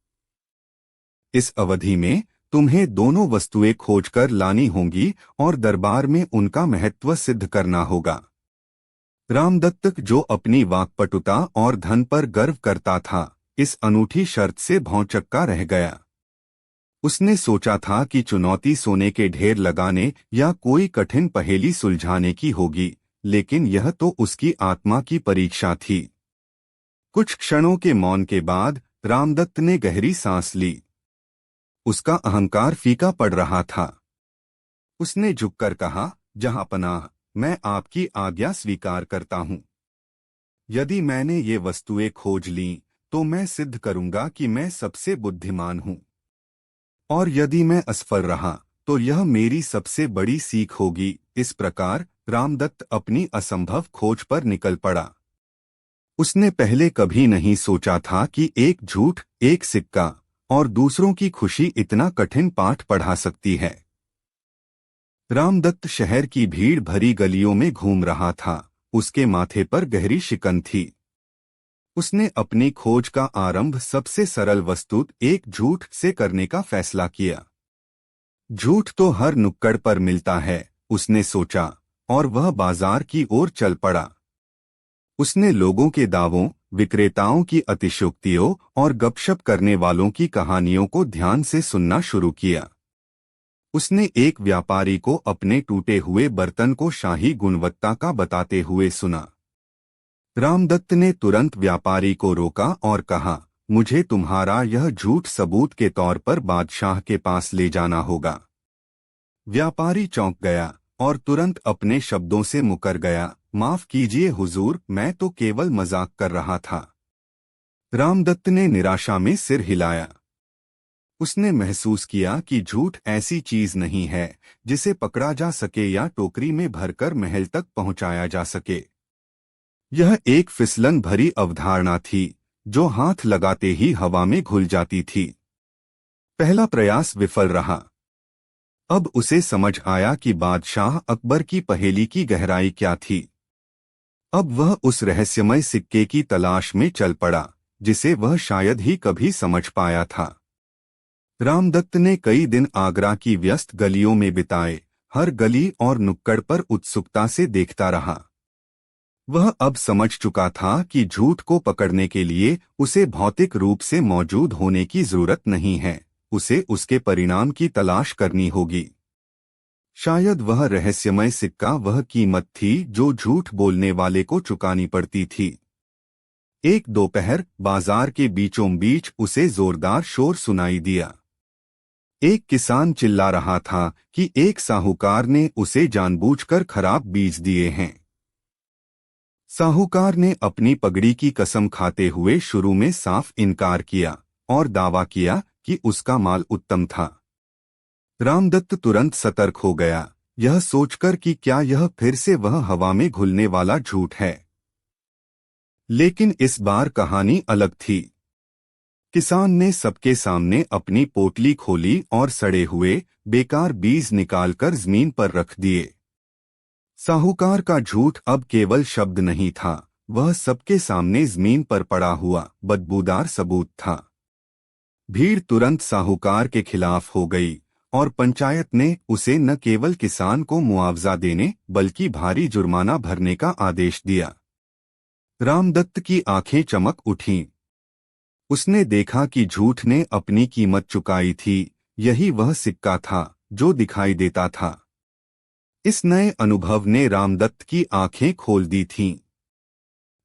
इस अवधि में तुम्हें दोनों वस्तुएं खोजकर लानी होंगी और दरबार में उनका महत्व सिद्ध करना होगा। रामदत्त, जो अपनी वाक्पटुता और धन पर गर्व करता था, इस अनूठी शर्त से भौंचक्का रह गया। उसने सोचा था कि चुनौती सोने के ढेर लगाने या कोई कठिन पहेली सुलझाने की होगी, लेकिन यह तो उसकी आत्मा की परीक्षा थी। कुछ क्षणों के मौन के बाद रामदत्त ने गहरी सांस ली। उसका अहंकार फीका पड़ रहा था। उसने झुककर कहा, जहांपनाह, मैं आपकी आज्ञा स्वीकार करता हूँ। यदि मैंने ये वस्तुएं खोज लीं, तो मैं सिद्ध करूंगा कि मैं सबसे बुद्धिमान हूँ। और यदि मैं असफल रहा, तो यह मेरी सबसे बड़ी सीख होगी। इस प्रकार रामदत्त अपनी असंभव खोज पर निकल पड़ा। उसने पहले कभी नहीं सोचा था कि एक झूठ, एक सिक्का और दूसरों की खुशी इतना कठिन पाठ पढ़ा सकती है। रामदत्त शहर की भीड़ भरी गलियों में घूम रहा था। उसके माथे पर गहरी शिकन थी। उसने अपनी खोज का आरंभ सबसे सरल वस्तु, एक झूठ से करने का फैसला किया। झूठ तो हर नुक्कड़ पर मिलता है, उसने सोचा, और वह बाजार की ओर चल पड़ा। उसने लोगों के दावों, विक्रेताओं की अतिशयोक्तियों और गपशप करने वालों की कहानियों को ध्यान से सुनना शुरू किया। उसने एक व्यापारी को अपने टूटे हुए बर्तन को शाही गुणवत्ता का बताते हुए सुना। रामदत्त ने तुरंत व्यापारी को रोका और कहा, मुझे तुम्हारा यह झूठ सबूत के तौर पर बादशाह के पास ले जाना होगा। व्यापारी चौंक गया और तुरंत अपने शब्दों से मुकर गया, माफ कीजिए हुजूर, मैं तो केवल मजाक कर रहा था। रामदत्त ने निराशा में सिर हिलाया। उसने महसूस किया कि झूठ ऐसी चीज नहीं है जिसे पकड़ा जा सके या टोकरी में भरकर महल तक पहुंचाया जा सके। यह एक फिसलन भरी अवधारणा थी जो हाथ लगाते ही हवा में घुल जाती थी। पहला प्रयास विफल रहा। अब उसे समझ आया कि बादशाह अकबर की पहेली की गहराई क्या थी। अब वह उस रहस्यमय सिक्के की तलाश में चल पड़ा जिसे वह शायद ही कभी समझ पाया था। रामदत्त ने कई दिन आगरा की व्यस्त गलियों में बिताए, हर गली और नुक्कड़ पर उत्सुकता से देखता रहा। वह अब समझ चुका था कि झूठ को पकड़ने के लिए उसे भौतिक रूप से मौजूद होने की जरूरत नहीं है, उसे उसके परिणाम की तलाश करनी होगी। शायद वह रहस्यमय सिक्का वह कीमत थी जो झूठ बोलने वाले को चुकानी पड़ती थी। एक दोपहर बाजार के बीचों बीच उसे जोरदार शोर सुनाई दिया। एक किसान चिल्ला रहा था कि एक साहूकार ने उसे जानबूझकर खराब बीज दिए हैं। साहूकार ने अपनी पगड़ी की कसम खाते हुए शुरू में साफ इनकार किया और दावा किया कि उसका माल उत्तम था। रामदत्त तुरंत सतर्क हो गया, यह सोचकर कि क्या यह फिर से वह हवा में घुलने वाला झूठ है। लेकिन इस बार कहानी अलग थी। किसान ने सबके सामने अपनी पोटली खोली और सड़े हुए, बेकार बीज निकालकर जमीन पर रख दिए। साहूकार का झूठ अब केवल शब्द नहीं था, वह सबके सामने जमीन पर पड़ा हुआ बदबूदार सबूत था। भीड़ तुरंत साहूकार के खिलाफ हो गई और पंचायत ने उसे न केवल किसान को मुआवजा देने बल्कि भारी जुर्माना भरने का आदेश दिया। रामदत्त की आंखें चमक उठीं। उसने देखा कि झूठ ने अपनी कीमत चुकाई थी, यही वह सिक्का था जो दिखाई देता था। इस नए अनुभव ने रामदत्त की आंखें खोल दी थीं।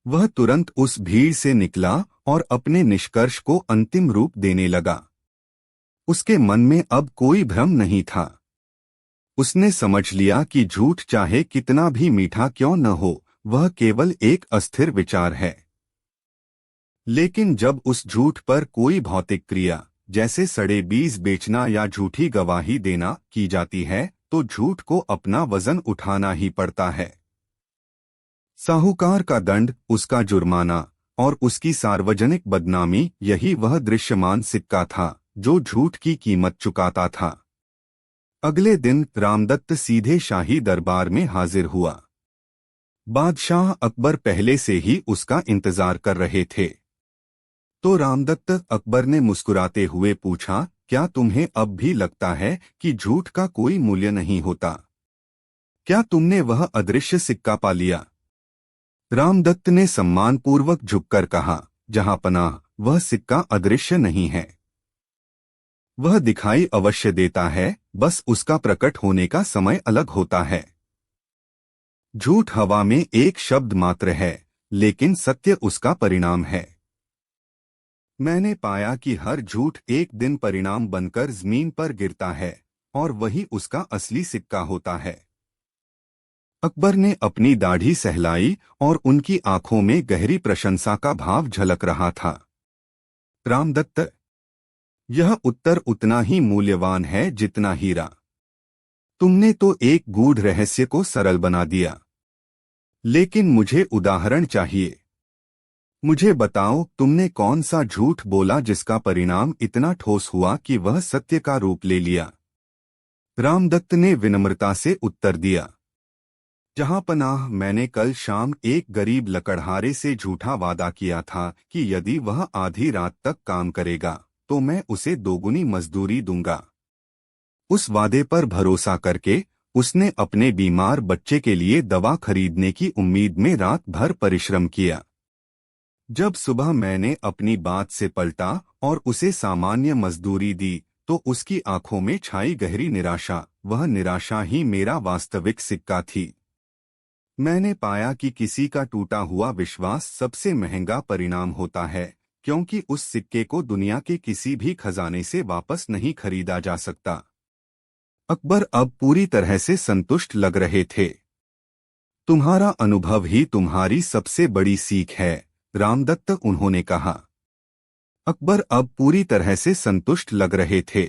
वह तुरंत उस भीड़ से निकला और अपने निष्कर्ष को अंतिम रूप देने लगा। उसके मन में अब कोई भ्रम नहीं था। उसने समझ लिया कि झूठ चाहे कितना भी मीठा क्यों न हो, वह केवल एक अस्थिर विचार है। लेकिन जब उस झूठ पर कोई भौतिक क्रिया, जैसे सड़े बीज बेचना या झूठी गवाही देना, की जाती है, तो झूठ को अपना वजन उठाना ही पड़ता है। साहूकार का दंड, उसका जुर्माना और उसकी सार्वजनिक बदनामी, यही वह दृश्यमान सिक्का था जो झूठ की कीमत चुकाता था। अगले दिन रामदत्त सीधे शाही दरबार में हाजिर हुआ। बादशाह अकबर पहले से ही उसका इंतजार कर रहे थे। तो रामदत्त अकबर ने मुस्कुराते हुए पूछा, क्या तुम्हें अब भी लगता है कि झूठ का कोई मूल्य नहीं होता? क्या तुमने वह अदृश्य सिक्का पा लिया? रामदत्त ने सम्मानपूर्वक झुककर कहा, जहां पनाह, वह सिक्का अदृश्य नहीं है। वह दिखाई अवश्य देता है, बस उसका प्रकट होने का समय अलग होता है। झूठ हवा में एक शब्द मात्र है, लेकिन सत्य उसका परिणाम है। मैंने पाया कि हर झूठ एक दिन परिणाम बनकर जमीन पर गिरता है, और वही उसका असली सिक्का होता है। अकबर ने अपनी दाढ़ी सहलाई और उनकी आंखों में गहरी प्रशंसा का भाव झलक रहा था। रामदत्त, यह उत्तर उतना ही मूल्यवान है जितना हीरा। तुमने तो एक गूढ़ रहस्य को सरल बना दिया। लेकिन मुझे उदाहरण चाहिए। मुझे बताओ, तुमने कौन सा झूठ बोला जिसका परिणाम इतना ठोस हुआ कि वह सत्य का रूप ले लिया? रामदत्त ने विनम्रता से उत्तर दिया, जहां पनाह, मैंने कल शाम एक गरीब लकड़हारे से झूठा वादा किया था कि यदि वह आधी रात तक काम करेगा तो मैं उसे दोगुनी मजदूरी दूंगा। उस वादे पर भरोसा करके उसने अपने बीमार बच्चे के लिए दवा खरीदने की उम्मीद में रात भर परिश्रम किया। जब सुबह मैंने अपनी बात से पलटा और उसे सामान्य मजदूरी दी तो उसकी आंखों में छाई गहरी निराशा। वह निराशा ही मेरा वास्तविक सिक्का थी। मैंने पाया कि किसी का टूटा हुआ विश्वास सबसे महंगा परिणाम होता है, क्योंकि उस सिक्के को दुनिया के किसी भी खजाने से वापस नहीं खरीदा जा सकता। अकबर अब पूरी तरह से संतुष्ट लग रहे थे। तुम्हारा अनुभव ही तुम्हारी सबसे बड़ी सीख है, रामदत्त, उन्होंने कहा। अकबर अब पूरी तरह से संतुष्ट लग रहे थे।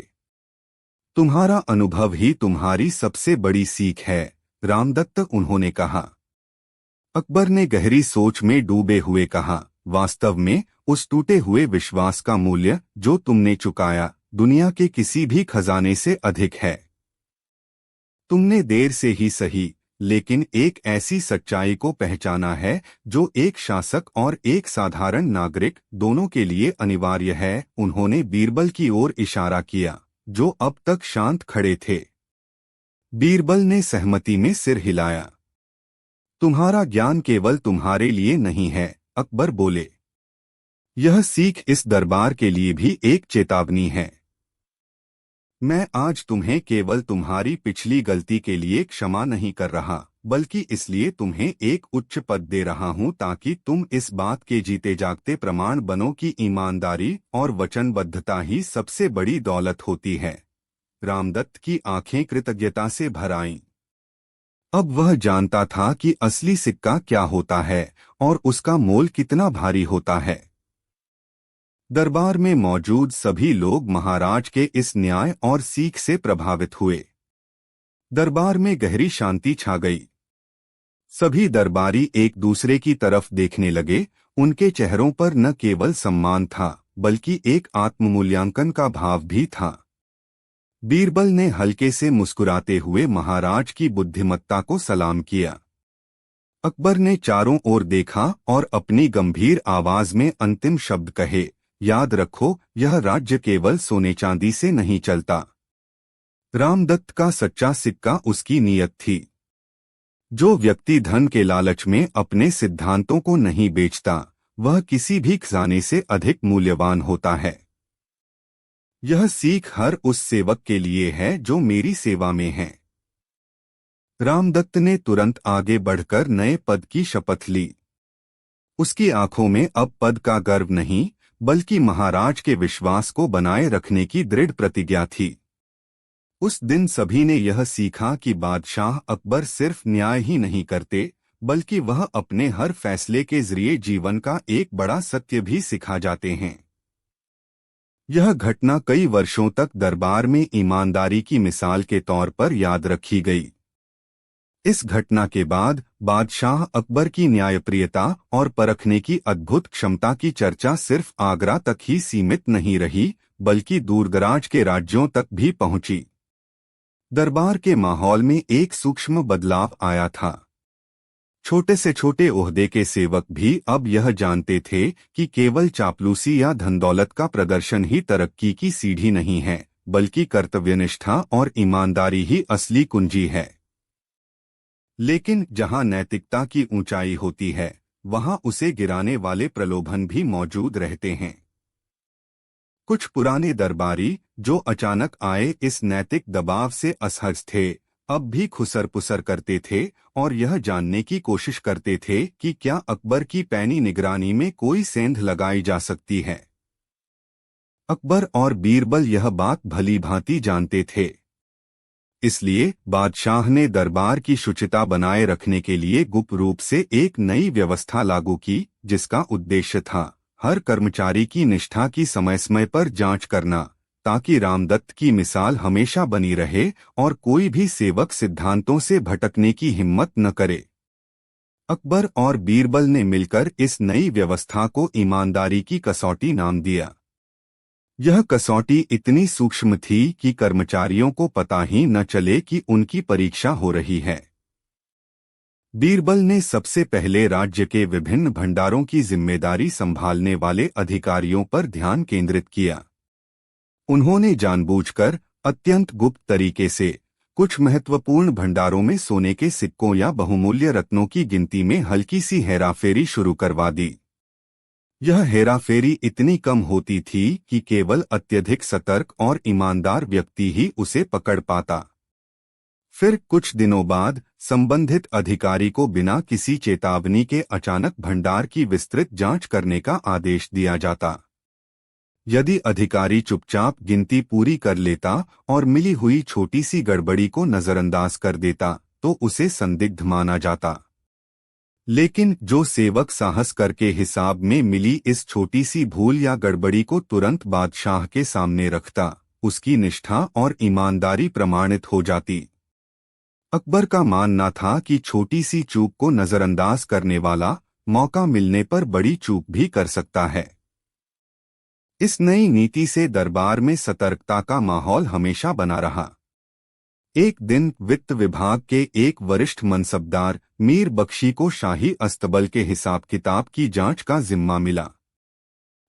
तुम्हारा अनुभव ही तुम्हारी सबसे बड़ी सीख है, रामदत्त, उन्होंने कहा। अकबर ने गहरी सोच में डूबे हुए कहा, वास्तव में उस टूटे हुए विश्वास का मूल्य जो तुमने चुकाया दुनिया के किसी भी खजाने से अधिक है। तुमने देर से ही सही, लेकिन एक ऐसी सच्चाई को पहचाना है जो एक शासक और एक साधारण नागरिक दोनों के लिए अनिवार्य है। उन्होंने बीरबल की ओर इशारा किया, जो अब तक शांत खड़े थे। बीरबल ने सहमति में सिर हिलाया। तुम्हारा ज्ञान केवल तुम्हारे लिए नहीं है, अकबर बोले। यह सीख इस दरबार के लिए भी एक चेतावनी है। मैं आज तुम्हें केवल तुम्हारी पिछली गलती के लिए क्षमा नहीं कर रहा, बल्कि इसलिए तुम्हें एक उच्च पद दे रहा हूं ताकि तुम इस बात के जीते जागते प्रमाण बनो कि ईमानदारी और वचनबद्धता ही सबसे बड़ी दौलत होती है। रामदत्त की आंखें कृतज्ञता से भर आईं। अब वह जानता था कि असली सिक्का क्या होता है और उसका मोल कितना भारी होता है। दरबार में मौजूद सभी लोग महाराज के इस न्याय और सीख से प्रभावित हुए। दरबार में गहरी शांति छा गई। सभी दरबारी एक दूसरे की तरफ देखने लगे। उनके चेहरों पर न केवल सम्मान था, बल्कि एक आत्ममूल्यांकन का भाव भी था। बीरबल ने हल्के से मुस्कुराते हुए महाराज की बुद्धिमत्ता को सलाम किया। अकबर ने चारों ओर देखा और अपनी गंभीर आवाज में अंतिम शब्द कहे, याद रखो, यह राज्य केवल सोने चांदी से नहीं चलता। रामदत्त का सच्चा सिक्का उसकी नीयत थी। जो व्यक्ति धन के लालच में अपने सिद्धांतों को नहीं बेचता, वह किसी भी खजाने से अधिक मूल्यवान होता है। यह सीख हर उस सेवक के लिए है जो मेरी सेवा में है। रामदत्त ने तुरंत आगे बढ़कर नए पद की शपथ ली। उसकी आंखों में अब पद का गर्व नहीं, बल्कि महाराज के विश्वास को बनाए रखने की दृढ़ प्रतिज्ञा थी। उस दिन सभी ने यह सीखा कि बादशाह अकबर सिर्फ न्याय ही नहीं करते, बल्कि वह अपने हर फैसले के जरिए जीवन का एक बड़ा सत्य भी सिखा जाते हैं। यह घटना कई वर्षों तक दरबार में ईमानदारी की मिसाल के तौर पर याद रखी गई। इस घटना के बाद बादशाह अकबर की न्यायप्रियता और परखने की अद्भुत क्षमता की चर्चा सिर्फ आगरा तक ही सीमित नहीं रही, बल्कि दूरदराज के राज्यों तक भी पहुंची। दरबार के माहौल में एक सूक्ष्म बदलाव आया था। छोटे से छोटे ओहदे के सेवक भी अब यह जानते थे कि केवल चापलूसी या धनदौलत का प्रदर्शन ही तरक्की की सीढ़ी नहीं है, बल्कि कर्तव्यनिष्ठा और ईमानदारी ही असली कुंजी है। लेकिन जहां नैतिकता की ऊंचाई होती है, वहां उसे गिराने वाले प्रलोभन भी मौजूद रहते हैं। कुछ पुराने दरबारी जो अचानक आए इस नैतिक दबाव से असहज थे, अब भी खुसर पुसर करते थे और यह जानने की कोशिश करते थे कि क्या अकबर की पैनी निगरानी में कोई सेंध लगाई जा सकती है। अकबर और बीरबल यह बात भली भांति जानते थे। इसलिए बादशाह ने दरबार की शुचिता बनाए रखने के लिए गुप्त रूप से एक नई व्यवस्था लागू की, जिसका उद्देश्य था हर कर्मचारी की निष्ठा की समय समय पर जांच करना, ताकि रामदत्त की मिसाल हमेशा बनी रहे और कोई भी सेवक सिद्धांतों से भटकने की हिम्मत न करे। अकबर और बीरबल ने मिलकर इस नई व्यवस्था को ईमानदारी की कसौटी नाम दिया। यह कसौटी इतनी सूक्ष्म थी कि कर्मचारियों को पता ही न चले कि उनकी परीक्षा हो रही है। बीरबल ने सबसे पहले राज्य के विभिन्न भंडारों की जिम्मेदारी संभालने वाले अधिकारियों पर ध्यान केंद्रित किया। उन्होंने जानबूझकर अत्यंत गुप्त तरीके से कुछ महत्वपूर्ण भंडारों में सोने के सिक्कों या बहुमूल्य रत्नों की गिनती में हल्की सी हेराफेरी शुरू करवा दी। यह हेराफेरी इतनी कम होती थी कि केवल अत्यधिक सतर्क और ईमानदार व्यक्ति ही उसे पकड़ पाता। फिर कुछ दिनों बाद संबंधित अधिकारी को बिना किसी चेतावनी के अचानक भंडार की विस्तृत जांच करने का आदेश दिया जाता। यदि अधिकारी चुपचाप गिनती पूरी कर लेता और मिली हुई छोटी सी गड़बड़ी को नजरअंदाज कर देता, तो उसे संदिग्ध माना जाता। लेकिन जो सेवक साहस करके हिसाब में मिली इस छोटी सी भूल या गड़बड़ी को तुरंत बादशाह के सामने रखता, उसकी निष्ठा और ईमानदारी प्रमाणित हो जाती। अकबर का मानना था कि छोटी सी चूक को नजरअंदाज करने वाला मौका मिलने पर बड़ी चूक भी कर सकता है। इस नई नीति से दरबार में सतर्कता का माहौल हमेशा बना रहा। एक दिन वित्त विभाग के एक वरिष्ठ मनसबदार मीर बख्शी को शाही अस्तबल के हिसाब किताब की जांच का जिम्मा मिला।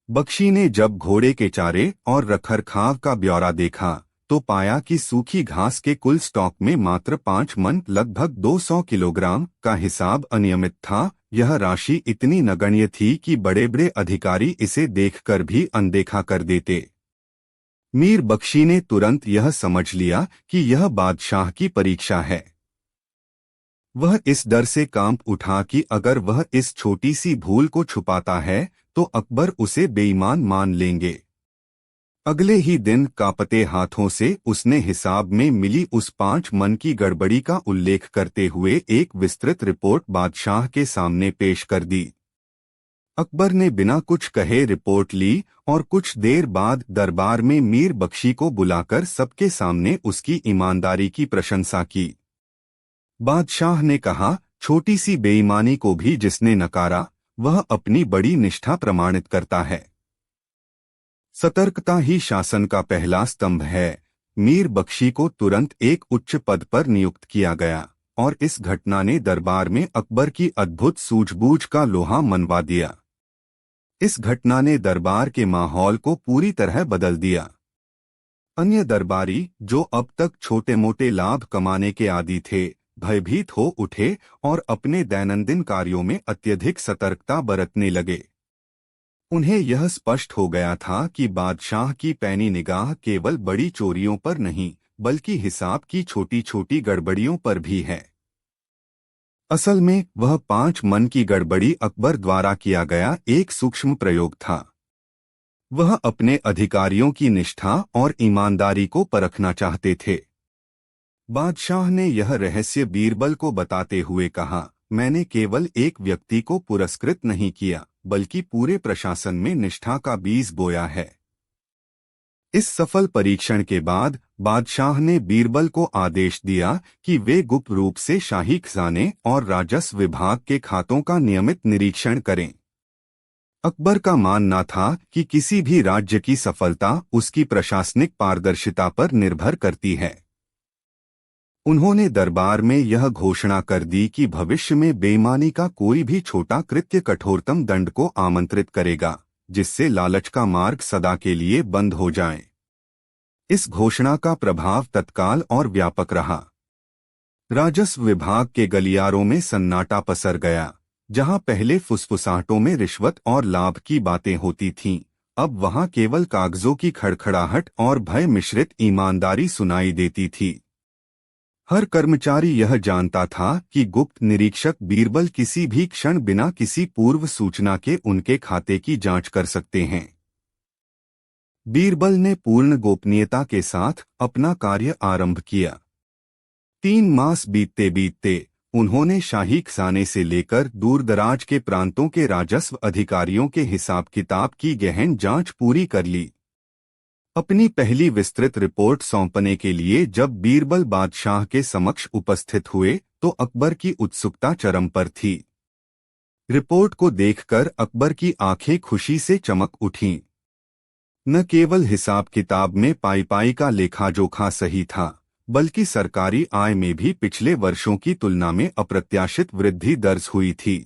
बख्शी ने जब घोड़े के चारे और रखरखाव का ब्यौरा देखा, तो पाया कि सूखी घास के कुल स्टॉक में मात्र 5 मन लगभग 200 किलोग्राम का हिसाब अनियमित था। यह राशि इतनी नगण्य थी कि बड़े बड़े अधिकारी इसे देखकर भी अनदेखा कर देते। मीर बख्शी ने तुरंत यह समझ लिया कि यह बादशाह की परीक्षा है। वह इस डर से कांप उठा कि अगर वह इस छोटी सी भूल को छुपाता है तो अकबर उसे बेईमान मान लेंगे। अगले ही दिन कांपते हाथों से उसने हिसाब में मिली उस 5 मन की गड़बड़ी का उल्लेख करते हुए एक विस्तृत रिपोर्ट बादशाह के सामने पेश कर दी। अकबर ने बिना कुछ कहे रिपोर्ट ली और कुछ देर बाद दरबार में मीर बख्शी को बुलाकर सबके सामने उसकी ईमानदारी की प्रशंसा की। बादशाह ने कहा, छोटी सी बेईमानी को भी जिसने नकारा, वह अपनी बड़ी निष्ठा प्रमाणित करता है। सतर्कता ही शासन का पहला स्तंभ है। मीर बख्शी को तुरंत एक उच्च पद पर नियुक्त किया गया और इस घटना ने दरबार में अकबर की अद्भुत सूझबूझ का लोहा मनवा दिया। इस घटना ने दरबार के माहौल को पूरी तरह बदल दिया। अन्य दरबारी जो अब तक छोटे मोटे लाभ कमाने के आदी थे, भयभीत हो उठे और अपने दैनंदिन कार्यों में अत्यधिक सतर्कता बरतने लगे। उन्हें यह स्पष्ट हो गया था कि बादशाह की पैनी निगाह केवल बड़ी चोरियों पर नहीं, बल्कि हिसाब की छोटी छोटी गड़बड़ियों पर भी है। असल में वह 5 मन की गड़बड़ी अकबर द्वारा किया गया एक सूक्ष्म प्रयोग था। वह अपने अधिकारियों की निष्ठा और ईमानदारी को परखना चाहते थे। बादशाह ने यह रहस्य बीरबल को बताते हुए कहा, मैंने केवल एक व्यक्ति को पुरस्कृत नहीं किया, बल्कि पूरे प्रशासन में निष्ठा का बीज बोया है। इस सफल परीक्षण के बाद बादशाह ने बीरबल को आदेश दिया कि वे गुप्त रूप से शाही खजाने और राजस्व विभाग के खातों का नियमित निरीक्षण करें। अकबर का मानना था कि किसी भी राज्य की सफलता उसकी प्रशासनिक पारदर्शिता पर निर्भर करती है। उन्होंने दरबार में यह घोषणा कर दी कि भविष्य में बेईमानी का कोई भी छोटा कृत्य कठोरतम दंड को आमंत्रित करेगा, जिससे लालच का मार्ग सदा के लिए बंद हो जाए। इस घोषणा का प्रभाव तत्काल और व्यापक रहा। राजस्व विभाग के गलियारों में सन्नाटा पसर गया। जहां पहले फुसफुसाहटों में रिश्वत और लाभ की बातें होती थीं, अब वहां केवल कागजों की खड़खड़ाहट और भय मिश्रित ईमानदारी सुनाई देती थी। हर कर्मचारी यह जानता था कि गुप्त निरीक्षक बीरबल किसी भी क्षण बिना किसी पूर्व सूचना के उनके खाते की जांच कर सकते हैं। बीरबल ने पूर्ण गोपनीयता के साथ अपना कार्य आरंभ किया। 3 मास बीतते बीतते उन्होंने शाही खजाने से लेकर दूरदराज के प्रांतों के राजस्व अधिकारियों के हिसाब किताब की गहन जांच पूरी कर ली। अपनी पहली विस्तृत रिपोर्ट सौंपने के लिए जब बीरबल बादशाह के समक्ष उपस्थित हुए तो अकबर की उत्सुकता चरम पर थी। रिपोर्ट को देखकर अकबर की आंखें खुशी से चमक उठीं। न केवल हिसाब किताब में पाई का लेखा जोखा सही था, बल्कि सरकारी आय में भी पिछले वर्षों की तुलना में अप्रत्याशित वृद्धि दर्ज हुई थी।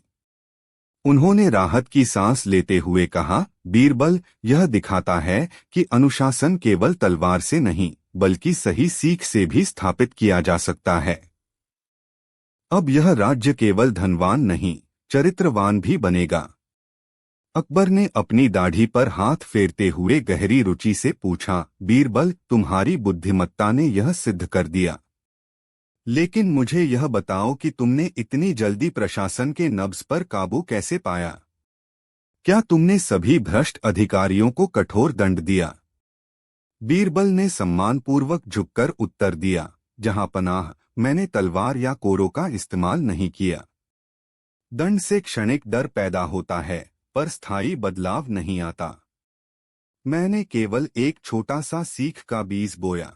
उन्होंने राहत की सांस लेते हुए कहा, बीरबल, यह दिखाता है कि अनुशासन केवल तलवार से नहीं बल्कि सही सीख से भी स्थापित किया जा सकता है। अब यह राज्य केवल धनवान नहीं, चरित्रवान भी बनेगा। अकबर ने अपनी दाढ़ी पर हाथ फेरते हुए गहरी रुचि से पूछा, बीरबल, तुम्हारी बुद्धिमत्ता ने यह सिद्ध कर दिया, लेकिन मुझे यह बताओ कि तुमने इतनी जल्दी प्रशासन के नब्ज पर काबू कैसे पाया? क्या तुमने सभी भ्रष्ट अधिकारियों को कठोर दंड दिया? बीरबल ने सम्मानपूर्वक झुककर उत्तर दिया, जहां पनाह, मैंने तलवार या कोरों का इस्तेमाल नहीं किया। दंड से क्षणिक डर पैदा होता है, पर स्थायी बदलाव नहीं आता। मैंने केवल एक छोटा सा सीख का बीज बोया।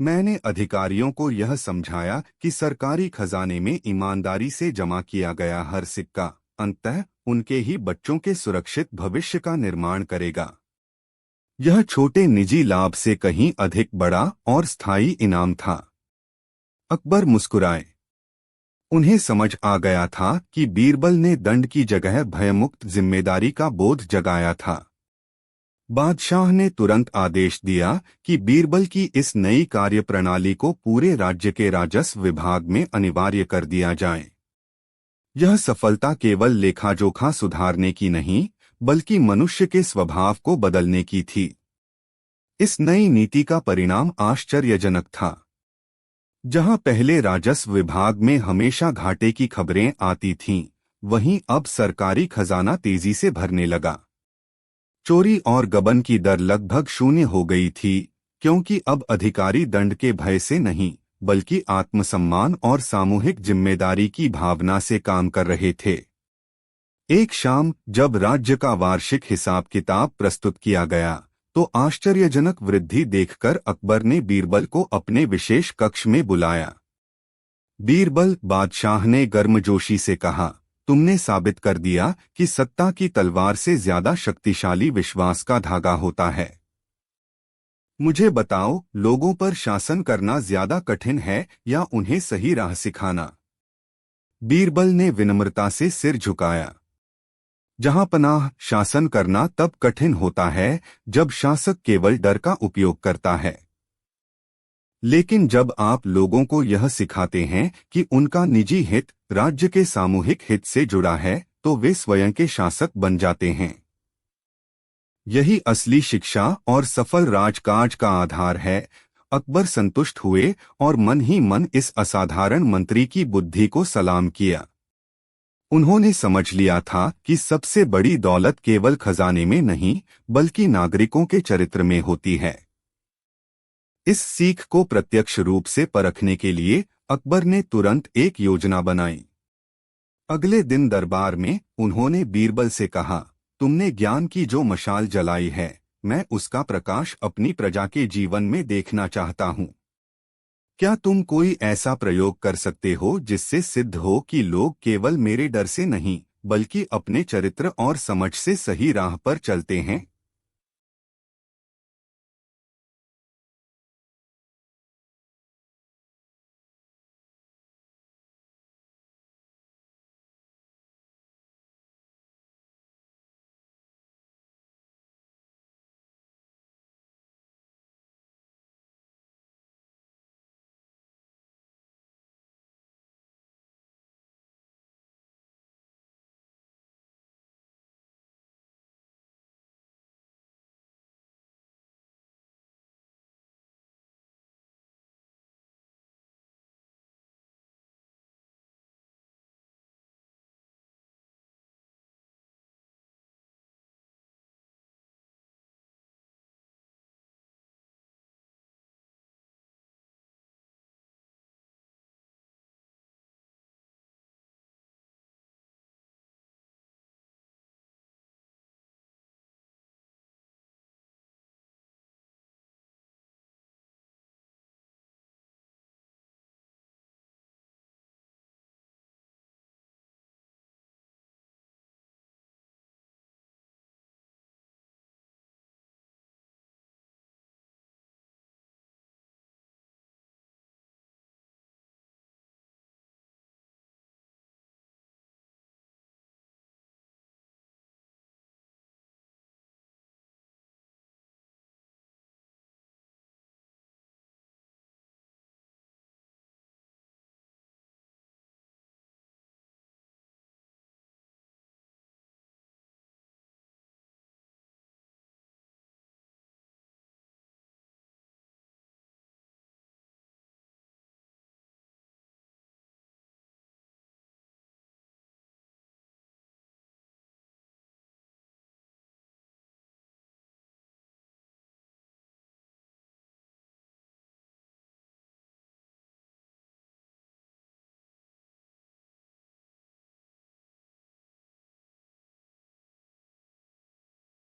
मैंने अधिकारियों को यह समझाया कि सरकारी खजाने में ईमानदारी से जमा किया गया हर सिक्का अंततः उनके ही बच्चों के सुरक्षित भविष्य का निर्माण करेगा। यह छोटे निजी लाभ से कहीं अधिक बड़ा और स्थायी इनाम था। अकबर मुस्कुराए। उन्हें समझ आ गया था कि बीरबल ने दंड की जगह भयमुक्त जिम्मेदारी का बोध जगाया था। बादशाह ने तुरंत आदेश दिया कि बीरबल की इस नई कार्यप्रणाली को पूरे राज्य के राजस्व विभाग में अनिवार्य कर दिया जाए। यह सफलता केवल लेखाजोखा सुधारने की नहीं, बल्कि मनुष्य के स्वभाव को बदलने की थी। इस नई नीति का परिणाम आश्चर्यजनक था। जहां पहले राजस्व विभाग में हमेशा घाटे की खबरें आती थीं, वहीं अब सरकारी खजाना तेजी से भरने लगा। चोरी और गबन की दर लगभग शून्य हो गई थी, क्योंकि अब अधिकारी दंड के भय से नहीं बल्कि आत्मसम्मान और सामूहिक जिम्मेदारी की भावना से काम कर रहे थे। एक शाम जब राज्य का वार्षिक हिसाब किताब प्रस्तुत किया गया तो आश्चर्यजनक वृद्धि देखकर अकबर ने बीरबल को अपने विशेष कक्ष में बुलाया। बीरबल, बादशाह ने गर्मजोशी से कहा, तुमने साबित कर दिया कि सत्ता की तलवार से ज्यादा शक्तिशाली विश्वास का धागा होता है। मुझे बताओ, लोगों पर शासन करना ज्यादा कठिन है या उन्हें सही राह सिखाना? बीरबल ने विनम्रता से सिर झुकाया। जहां पनाह, शासन करना तब कठिन होता है जब शासक केवल डर का उपयोग करता है। लेकिन जब आप लोगों को यह सिखाते हैं कि उनका निजी हित राज्य के सामूहिक हित से जुड़ा है, तो वे स्वयं के शासक बन जाते हैं। यही असली शिक्षा और सफल राजकाज का आधार है। अकबर संतुष्ट हुए और मन ही मन इस असाधारण मंत्री की बुद्धि को सलाम किया। उन्होंने समझ लिया था कि सबसे बड़ी दौलत केवल खजाने में नहीं, बल्कि नागरिकों के चरित्र में होती है। इस सीख को प्रत्यक्ष रूप से परखने के लिए अकबर ने तुरंत एक योजना बनाई। अगले दिन दरबार में उन्होंने बीरबल से कहा, तुमने ज्ञान की जो मशाल जलाई है, मैं उसका प्रकाश अपनी प्रजा के जीवन में देखना चाहता हूँ। क्या तुम कोई ऐसा प्रयोग कर सकते हो जिससे सिद्ध हो कि लोग केवल मेरे डर से नहीं बल्कि अपने चरित्र और समझ से सही राह पर चलते हैं?